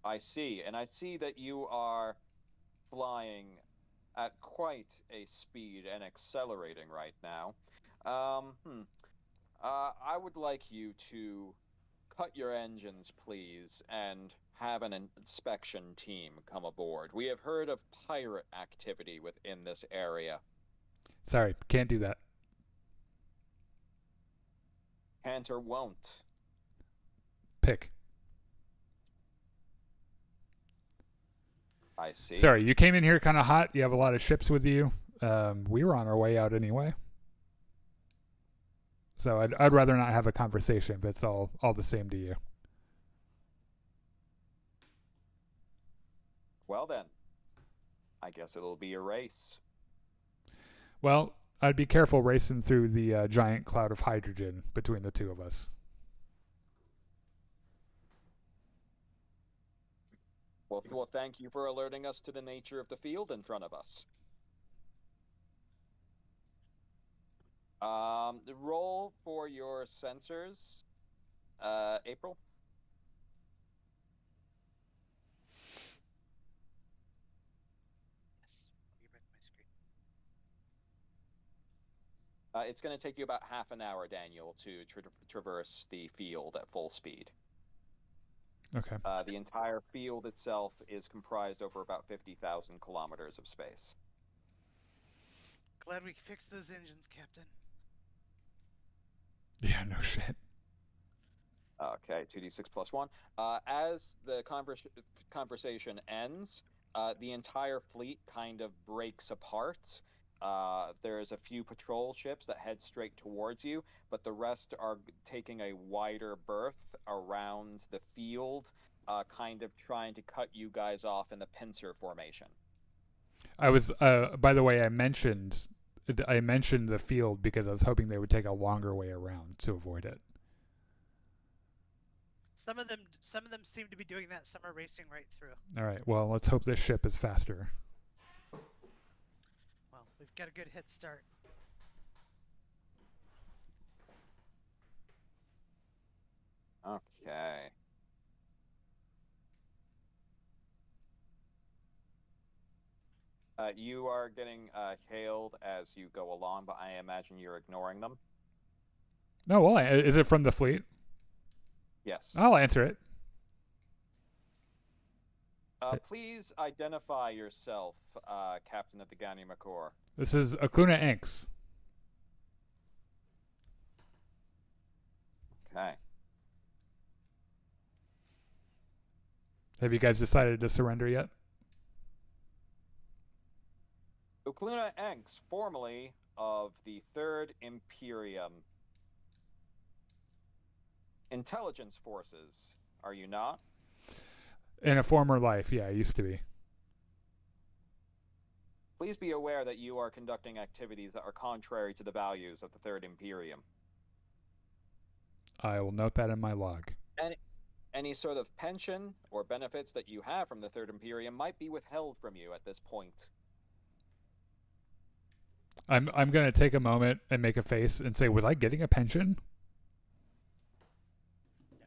I see, and I see that you are flying at quite a speed and accelerating right now. I would like you to cut your engines, please, and have an inspection team come aboard. We have heard of pirate activity within this area. Sorry, can't do that. Can't or won't. Pick. I see. Sorry, you came in here kind of hot. You have a lot of ships with you. We were on our way out anyway. So I'd rather not have a conversation, but it's all the same to you. Well then, I guess it'll be a race. Well, I'd be careful racing through the giant cloud of hydrogen between the two of us. Well, thank you for alerting us to the nature of the field in front of us. Roll for your sensors, April. Yes. Let me bring my screen. It's going to take you about half an hour, Daniel, to traverse the field at full speed. Okay. The entire field itself is comprised over about 50,000 kilometers of space. Glad we fixed those engines, Captain. Yeah, no shit. Okay, 2d6 plus 1. As the conversation ends, the entire fleet kind of breaks apart. There's a few patrol ships that head straight towards you, but the rest are taking a wider berth around the field, kind of trying to cut you guys off in the pincer formation. I was, by the way, I mentioned the field because I was hoping they would take a longer way around to avoid it. Some of them seem to be doing that. Some are racing right through. All right. Well, let's hope this ship is faster. Well, we've got a good head start. Okay. You are getting hailed as you go along, but I imagine you're ignoring them. No, well, is it from the fleet? Yes. I'll answer it. Please identify yourself, Captain of the Gani Makor. This is Akluna Inks. Okay. Have you guys decided to surrender yet? Ukluna Enks, formerly of the Third Imperium. intelligence forces, are you not? In a former life, yeah, I used to be. Please be aware that you are conducting activities that are contrary to the values of the Third Imperium. I will note that in my log. Any sort of pension or benefits that you have from the Third Imperium might be withheld from you at this point. I'm gonna take a moment and make a face and say, was I getting a pension? No.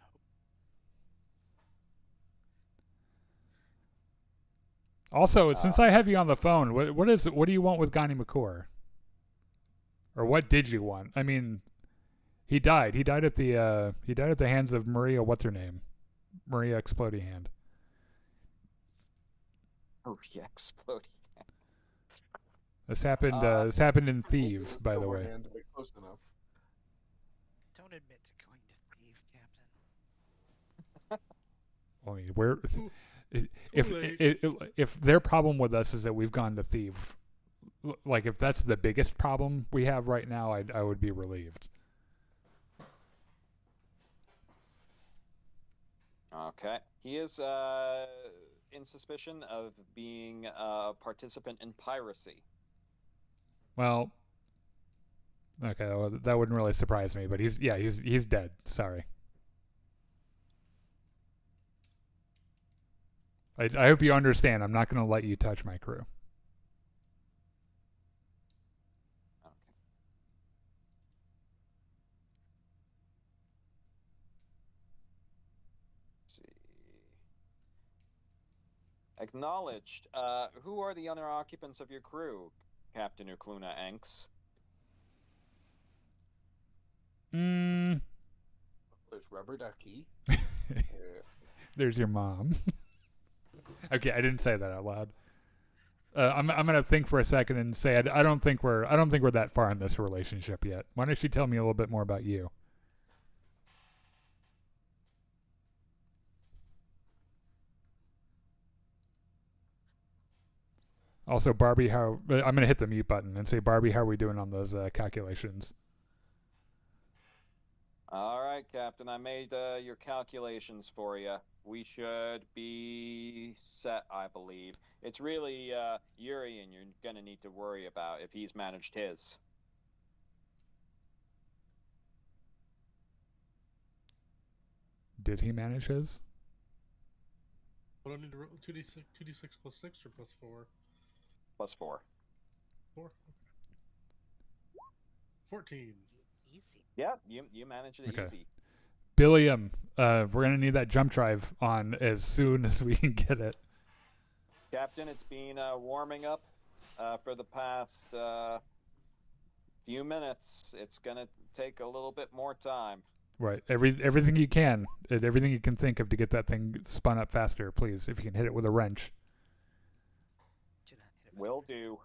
Also, since I have you on the phone, what do you want with Gani McCore? Or what did you want? I mean, he died. He died at the hands of Maria. What's her name? Maria Exploding Hand. Oh, yeah, exploding. This happened. This happened in Thieves, by the way. Hand, but close enough. Don't admit to going to thieve, Captain. I mean, where Too if their problem with us is that we've gone to Thief, like if that's the biggest problem we have right now, I would be relieved. Okay. He is in suspicion of being a participant in piracy. Well, okay, well, that wouldn't really surprise me, but he's dead. Sorry. I hope you understand. I'm not going to let you touch my crew. Okay. Let's see. Acknowledged. Who are the other occupants of your crew, Captain Ukluna Anks? There's Rubber Ducky. There's your mom. Okay, I didn't say that out loud. I'm gonna think for a second and say I don't think we're that far in this relationship yet. Why don't you tell me a little bit more about you? Also, Barbie, I'm gonna hit the mute button and say, Barbie, how are we doing on those calculations? All right, Captain. I made your calculations for you. We should be set, I believe. It's really Urian you're going to need to worry about if he's managed his. Did he manage his? What do I need to roll? 2d6 plus 6 or plus 4? Plus 4. 4? Okay. 14. Easy. Yeah, you managed it Okay. easy. Billiam, we're gonna need that jump drive on as soon as we can get it. Captain, it's been warming up for the past few minutes. It's going to take a little bit more time. Right. Everything you can, everything you can think of to get that thing spun up faster, please. If you can hit it with a wrench. Do not hit it with Will a- do.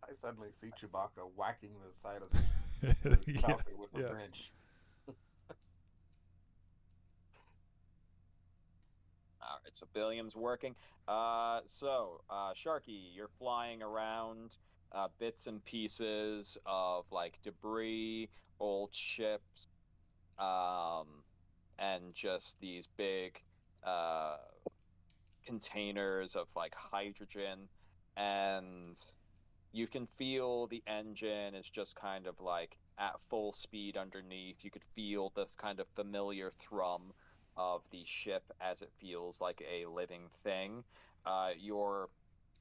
I suddenly see Chewbacca whacking the side of the Yeah, Falcon with a yeah. wrench. All right, so Billiam's working. Sharky, you're flying around bits and pieces of like debris, old ships, and just these big containers of like hydrogen, and you can feel the engine is just kind of like at full speed underneath. You could feel this kind of familiar thrum of the ship as it feels like a living thing. You're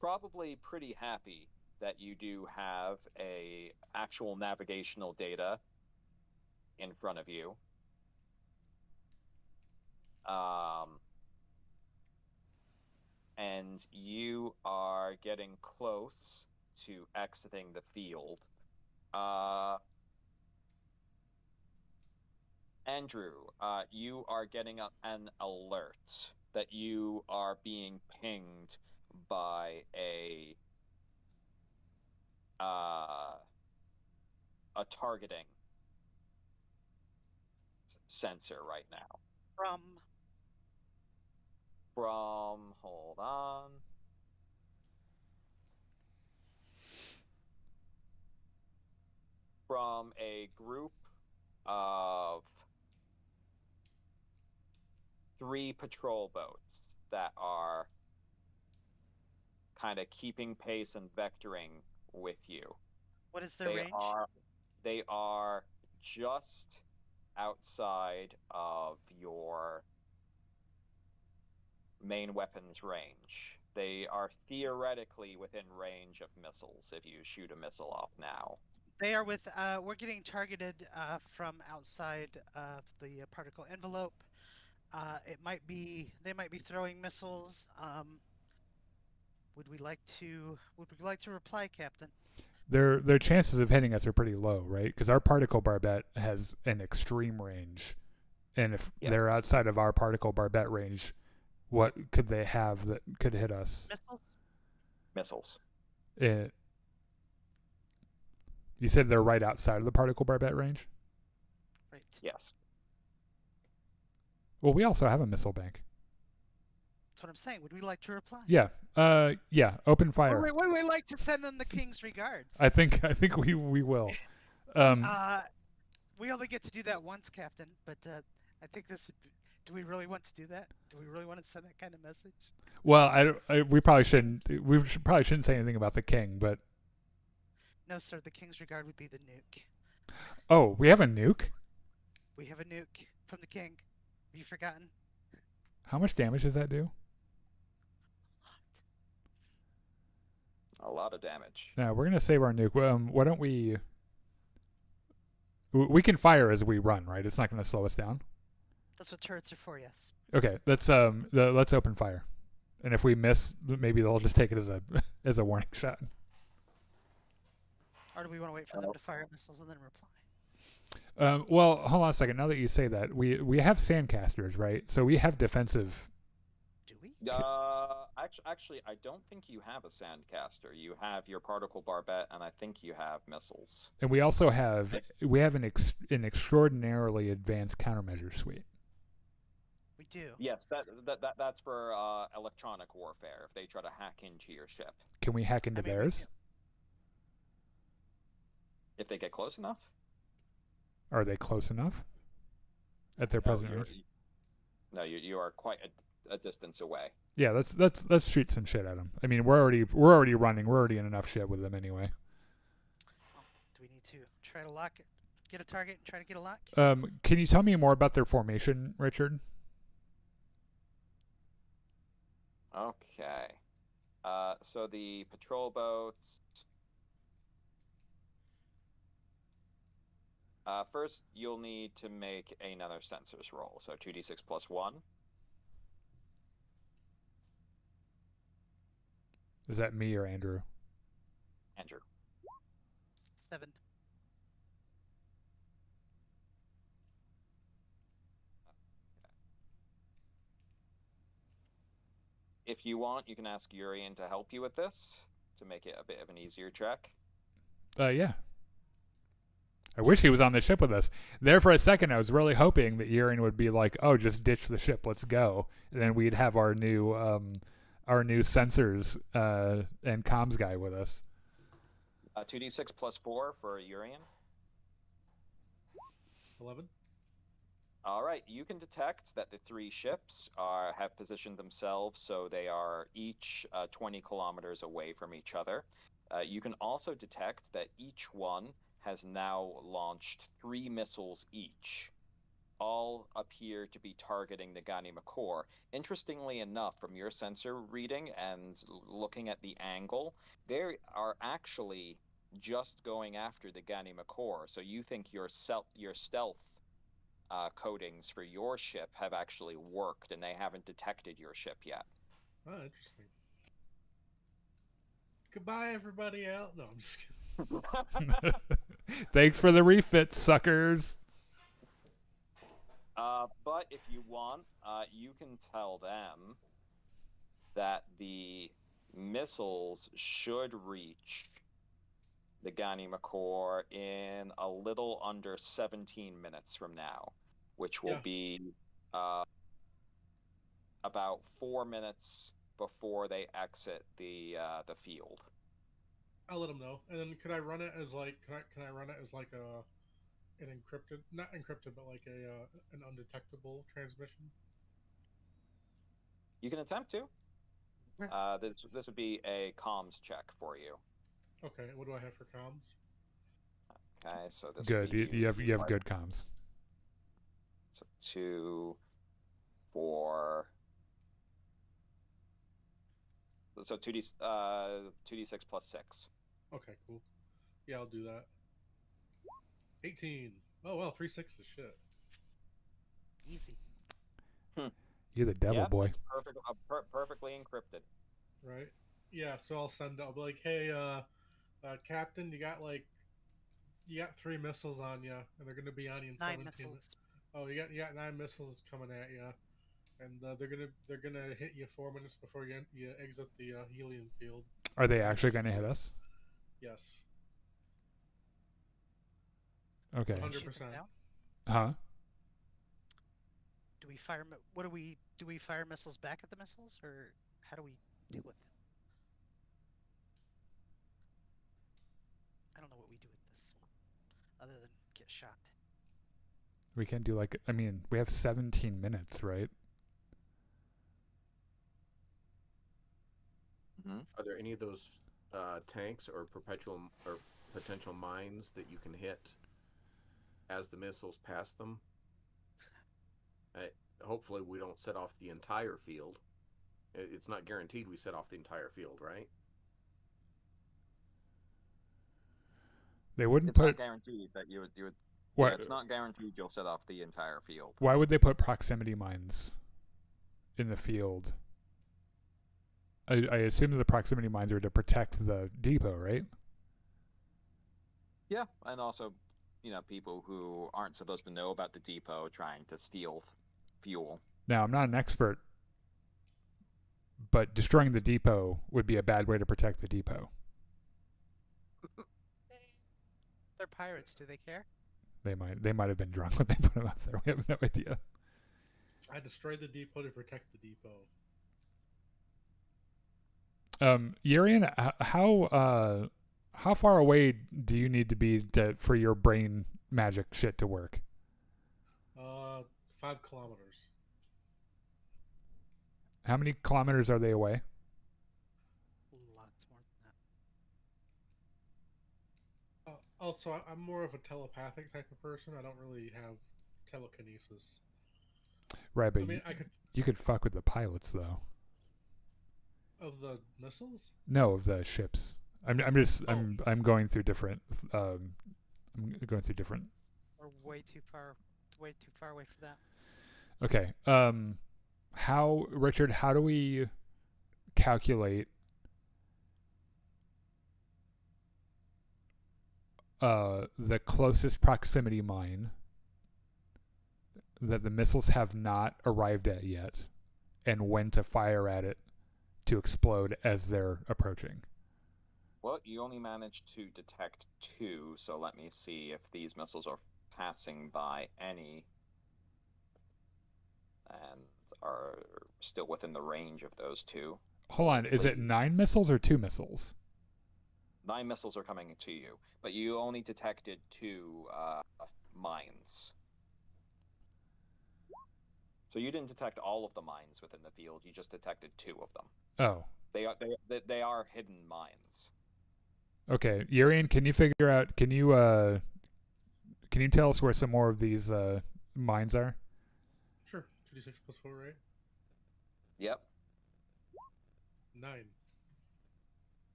probably pretty happy that you do have a actual navigational data in front of you. And you are getting close to exiting the field. Andrew, you are getting an alert that you are being pinged by a targeting sensor right now. From hold on. a group of 3 patrol boats that are kind of keeping pace and vectoring with you. What is their range? They are just outside of your main weapons range. They are theoretically within range of missiles if you shoot a missile off now. They are with. We're getting targeted from outside of the particle envelope. It might be. They might be throwing missiles. Would we like to reply, Captain? Their chances of hitting us are pretty low, right? Because our particle barbette has an extreme range, and if they're outside of our particle barbette range, what could they have that could hit us? Missiles. You said they're right outside of the particle barbette range? Right. Yes. Well, we also have a missile bank. That's what I'm saying. Would we like to reply? Yeah. Yeah. Open fire. Would we like to send them the king's regards? I think we will. We only get to do that once, Captain. But I think this. Do we really want to do that? Do we really want to send that kind of message? Well, we probably shouldn't. We probably shouldn't say anything about the king, but. No, sir. The king's regard would be the nuke. Oh, we have a nuke? We have a nuke from the king. Have you forgotten? How much damage does that do? A lot of damage. No, we're gonna save our nuke. Why don't we? We can fire as we run, right? It's not gonna slow us down. That's what turrets are for. Yes. Okay, let's open fire, and if we miss, maybe they'll just take it as a warning shot. Or do we want to wait for them to fire missiles and then reply? Well, hold on a second. Now that you say that, we have sandcasters, right? So we have defensive. Do we? Actually, I don't think you have a sandcaster. You have your particle barbette, and I think you have missiles. And we also have an extraordinarily advanced countermeasure suite. We do. Yes, that's for electronic warfare. If they try to hack into your ship. Can we hack into theirs? If they get close enough. Are they close enough? At their present range? No, you are quite a distance away. Yeah, let's shoot some shit at them. I mean, we're already running. We're already in enough shit with them anyway. Do we need to try to lock it? Get a target and try to get a lock? Can you tell me more about their formation, Richard? Okay. So the patrol boats. First, you'll need to make another sensors roll. So 2d6 plus 1. Is that me or Andrew? Andrew. 7. If you want, you can ask Urian to help you with this to make it a bit of an easier check. Yeah. I wish he was on the ship with us. There for a second, I was really hoping that Urian would be like, "Oh, just ditch the ship, let's go," and then we'd have our new sensors and comms guy with us. 2d6 plus 4 for Urian. 11. All right, you can detect that the 3 ships have positioned themselves so they are each 20 kilometers away from each other. You can also detect that each one has now launched 3 missiles each. All appear to be targeting the Ganima core. Interestingly enough, from your sensor reading and looking at the angle, they are actually just going after the Ganima core. So you think your stealth coatings for your ship have actually worked, and they haven't detected your ship yet. Oh, interesting. Goodbye, everybody else. No, I'm just kidding. Thanks for the refit, suckers. But if you want, you can tell them that the missiles should reach the Ganima core in a little under 17 minutes from now, which will be about 4 minutes before they exit the field. I'll let them know. And then could I run it as like can I run it as like an encrypted, not encrypted, but like an undetectable transmission? You can attempt to. Okay. This would be a comms check for you. Okay. What do I have for comms? Okay, so this Good. would be You have good comms. So 2, 4. So 2d6 plus 6. Okay, cool. Yeah, I'll do that. 18. Oh well, 3 sixes. Shit. Easy. You're the devil, Yeah, boy. it's perfectly encrypted. Right. Yeah. So I'll be like, hey, Captain, you got 3 missiles on you, and they're gonna be on you in 9 17. missiles. Oh, you got 9 missiles coming at you, and they're gonna hit you 4 minutes before you exit the helium field. Are they actually going to hit us? Yes. Okay. 100%. Shoot them down? Huh? Do we fire? What do we? Do we fire missiles back at the missiles, or how do we deal with them? I don't know what we do with this, other than get shot. We can't do like. I mean, we have 17 minutes, right? Mm-hmm. Are there any of those tanks or perpetual or potential mines that you can hit as the missiles pass them? Hopefully, we don't set off the entire field. It's not guaranteed we set off the entire field, right? They wouldn't It's put. not guaranteed that you would. What? Yeah, it's not guaranteed you'll set off the entire field. Why would they put proximity mines in the field? I assume that the proximity mines are to protect the depot, right? Yeah, and also, people who aren't supposed to know about the depot trying to steal fuel. Now, I'm not an expert, but destroying the depot would be a bad way to protect the depot. They're pirates. Do they care? They might have been drunk when they put them out there. We have no idea. I destroyed the depot to protect the depot. Urian, how far away do you need to be for your brain magic shit to work? 5 kilometers. How many kilometers are they away? Lots more than that. Also, I'm more of a telepathic type of person. I don't really have telekinesis. Right, but I mean, I could. you could fuck with the pilots though. Of the missiles? No, of the ships. I'm going through different. I'm going through different. We're way too far away for that. Okay. Richard? How do we calculate the closest proximity mine that the missiles have not arrived at yet, and when to fire at it to explode as they're approaching? Well, you only managed to detect 2, so let me see if these missiles are passing by any and are still within the range of those 2. Hold on, is it 9 missiles or 2 missiles? 9 missiles are coming to you, but you only detected 2 mines. So you didn't detect all of the mines within the field. You just detected 2 of them. Oh. They are hidden mines. Okay, Urian, can you figure out? Can you tell us where some more of these mines are? Sure. 2d6 plus 4, right? Yep. 9.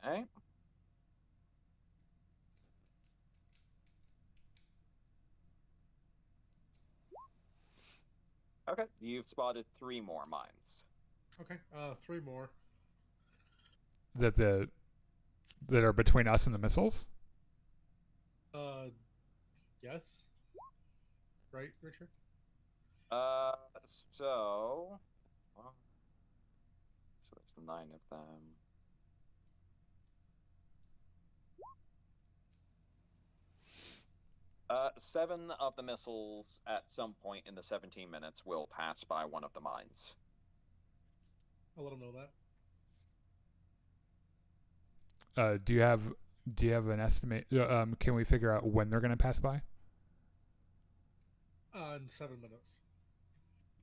Okay. Okay, you've spotted 3 more mines. Okay. 3 more. That are between us and the missiles? Yes. Right, Richard? So there's 9 of them. Seven of the missiles at some point in the 17 minutes will pass by one of the mines. I'll let them know that. Do you have an estimate? Can we figure out when they're going to pass by? In 7 minutes.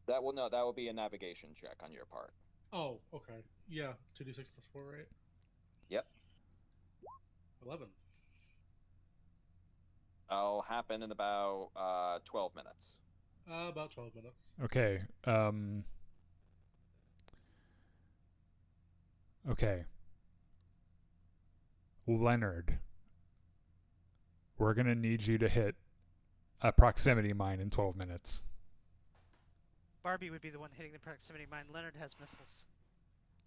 That will be a navigation check on your part. Oh, okay. Yeah, 2d6 plus 4, right? Yep. 11. I'll happen in about 12 minutes. About 12 minutes. Okay. Okay. Leonard, we're gonna need you to hit a proximity mine in 12 minutes. Barbie would be the one hitting the proximity mine. Leonard has missiles.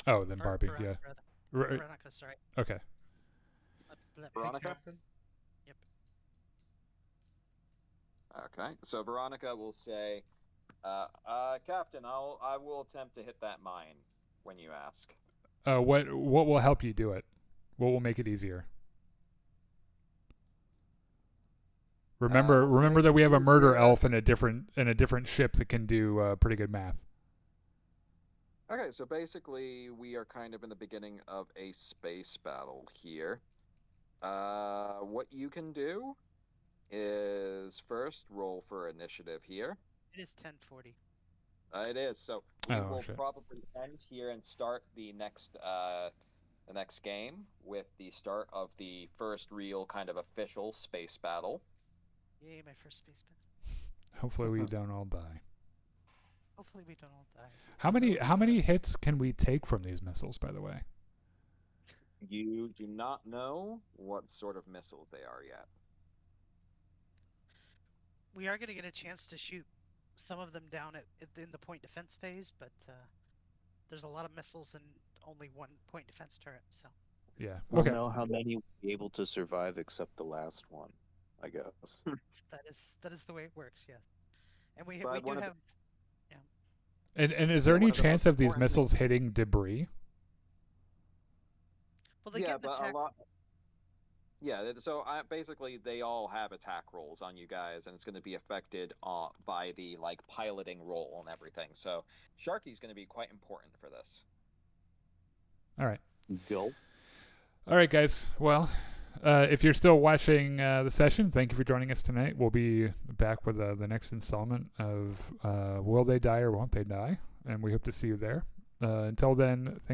Oh, then Or Barbie. Veronica, Yeah. rather. Veronica, sorry. Okay. Veronica? Captain? Yep. Okay, so Veronica will say, Captain, I will attempt to hit that mine when you ask. What will help you do it? What will make it easier? Remember that we have a murder elf in a different ship that can do pretty good math. Okay, so basically we are kind of in the beginning of a space battle here. What you can do is first roll for initiative here. It is 10:40. It is, so we Oh, will shit. probably end here and start the next game with the start of the first real kind of official space battle. Yay, my first space battle. Hopefully we don't all die. Hopefully we don't all die. How many hits can we take from these missiles, by the way? You do not know what sort of missiles they are yet. We are going to get a chance to shoot some of them down in the point defense phase, but there's a lot of missiles and only one point defense turret, so. Yeah. We'll Okay. know how many will be able to survive except the last one, I guess. That is the way it works, yes. And we But do one of have. And is there Yeah, any one of the chance most of these important missiles hitting debris? Well, they Yeah, get an but attack. a lot. Yeah, so basically they all have attack rolls on you guys, and it's going to be affected by the piloting roll and everything. So Sharky's going to be quite important for this. All right. Go. All right, guys. Well, if you're still watching the session, thank you for joining us tonight. We'll be back with the next installment of Will They Die or Won't They Die? And we hope to see you there. Until then, thank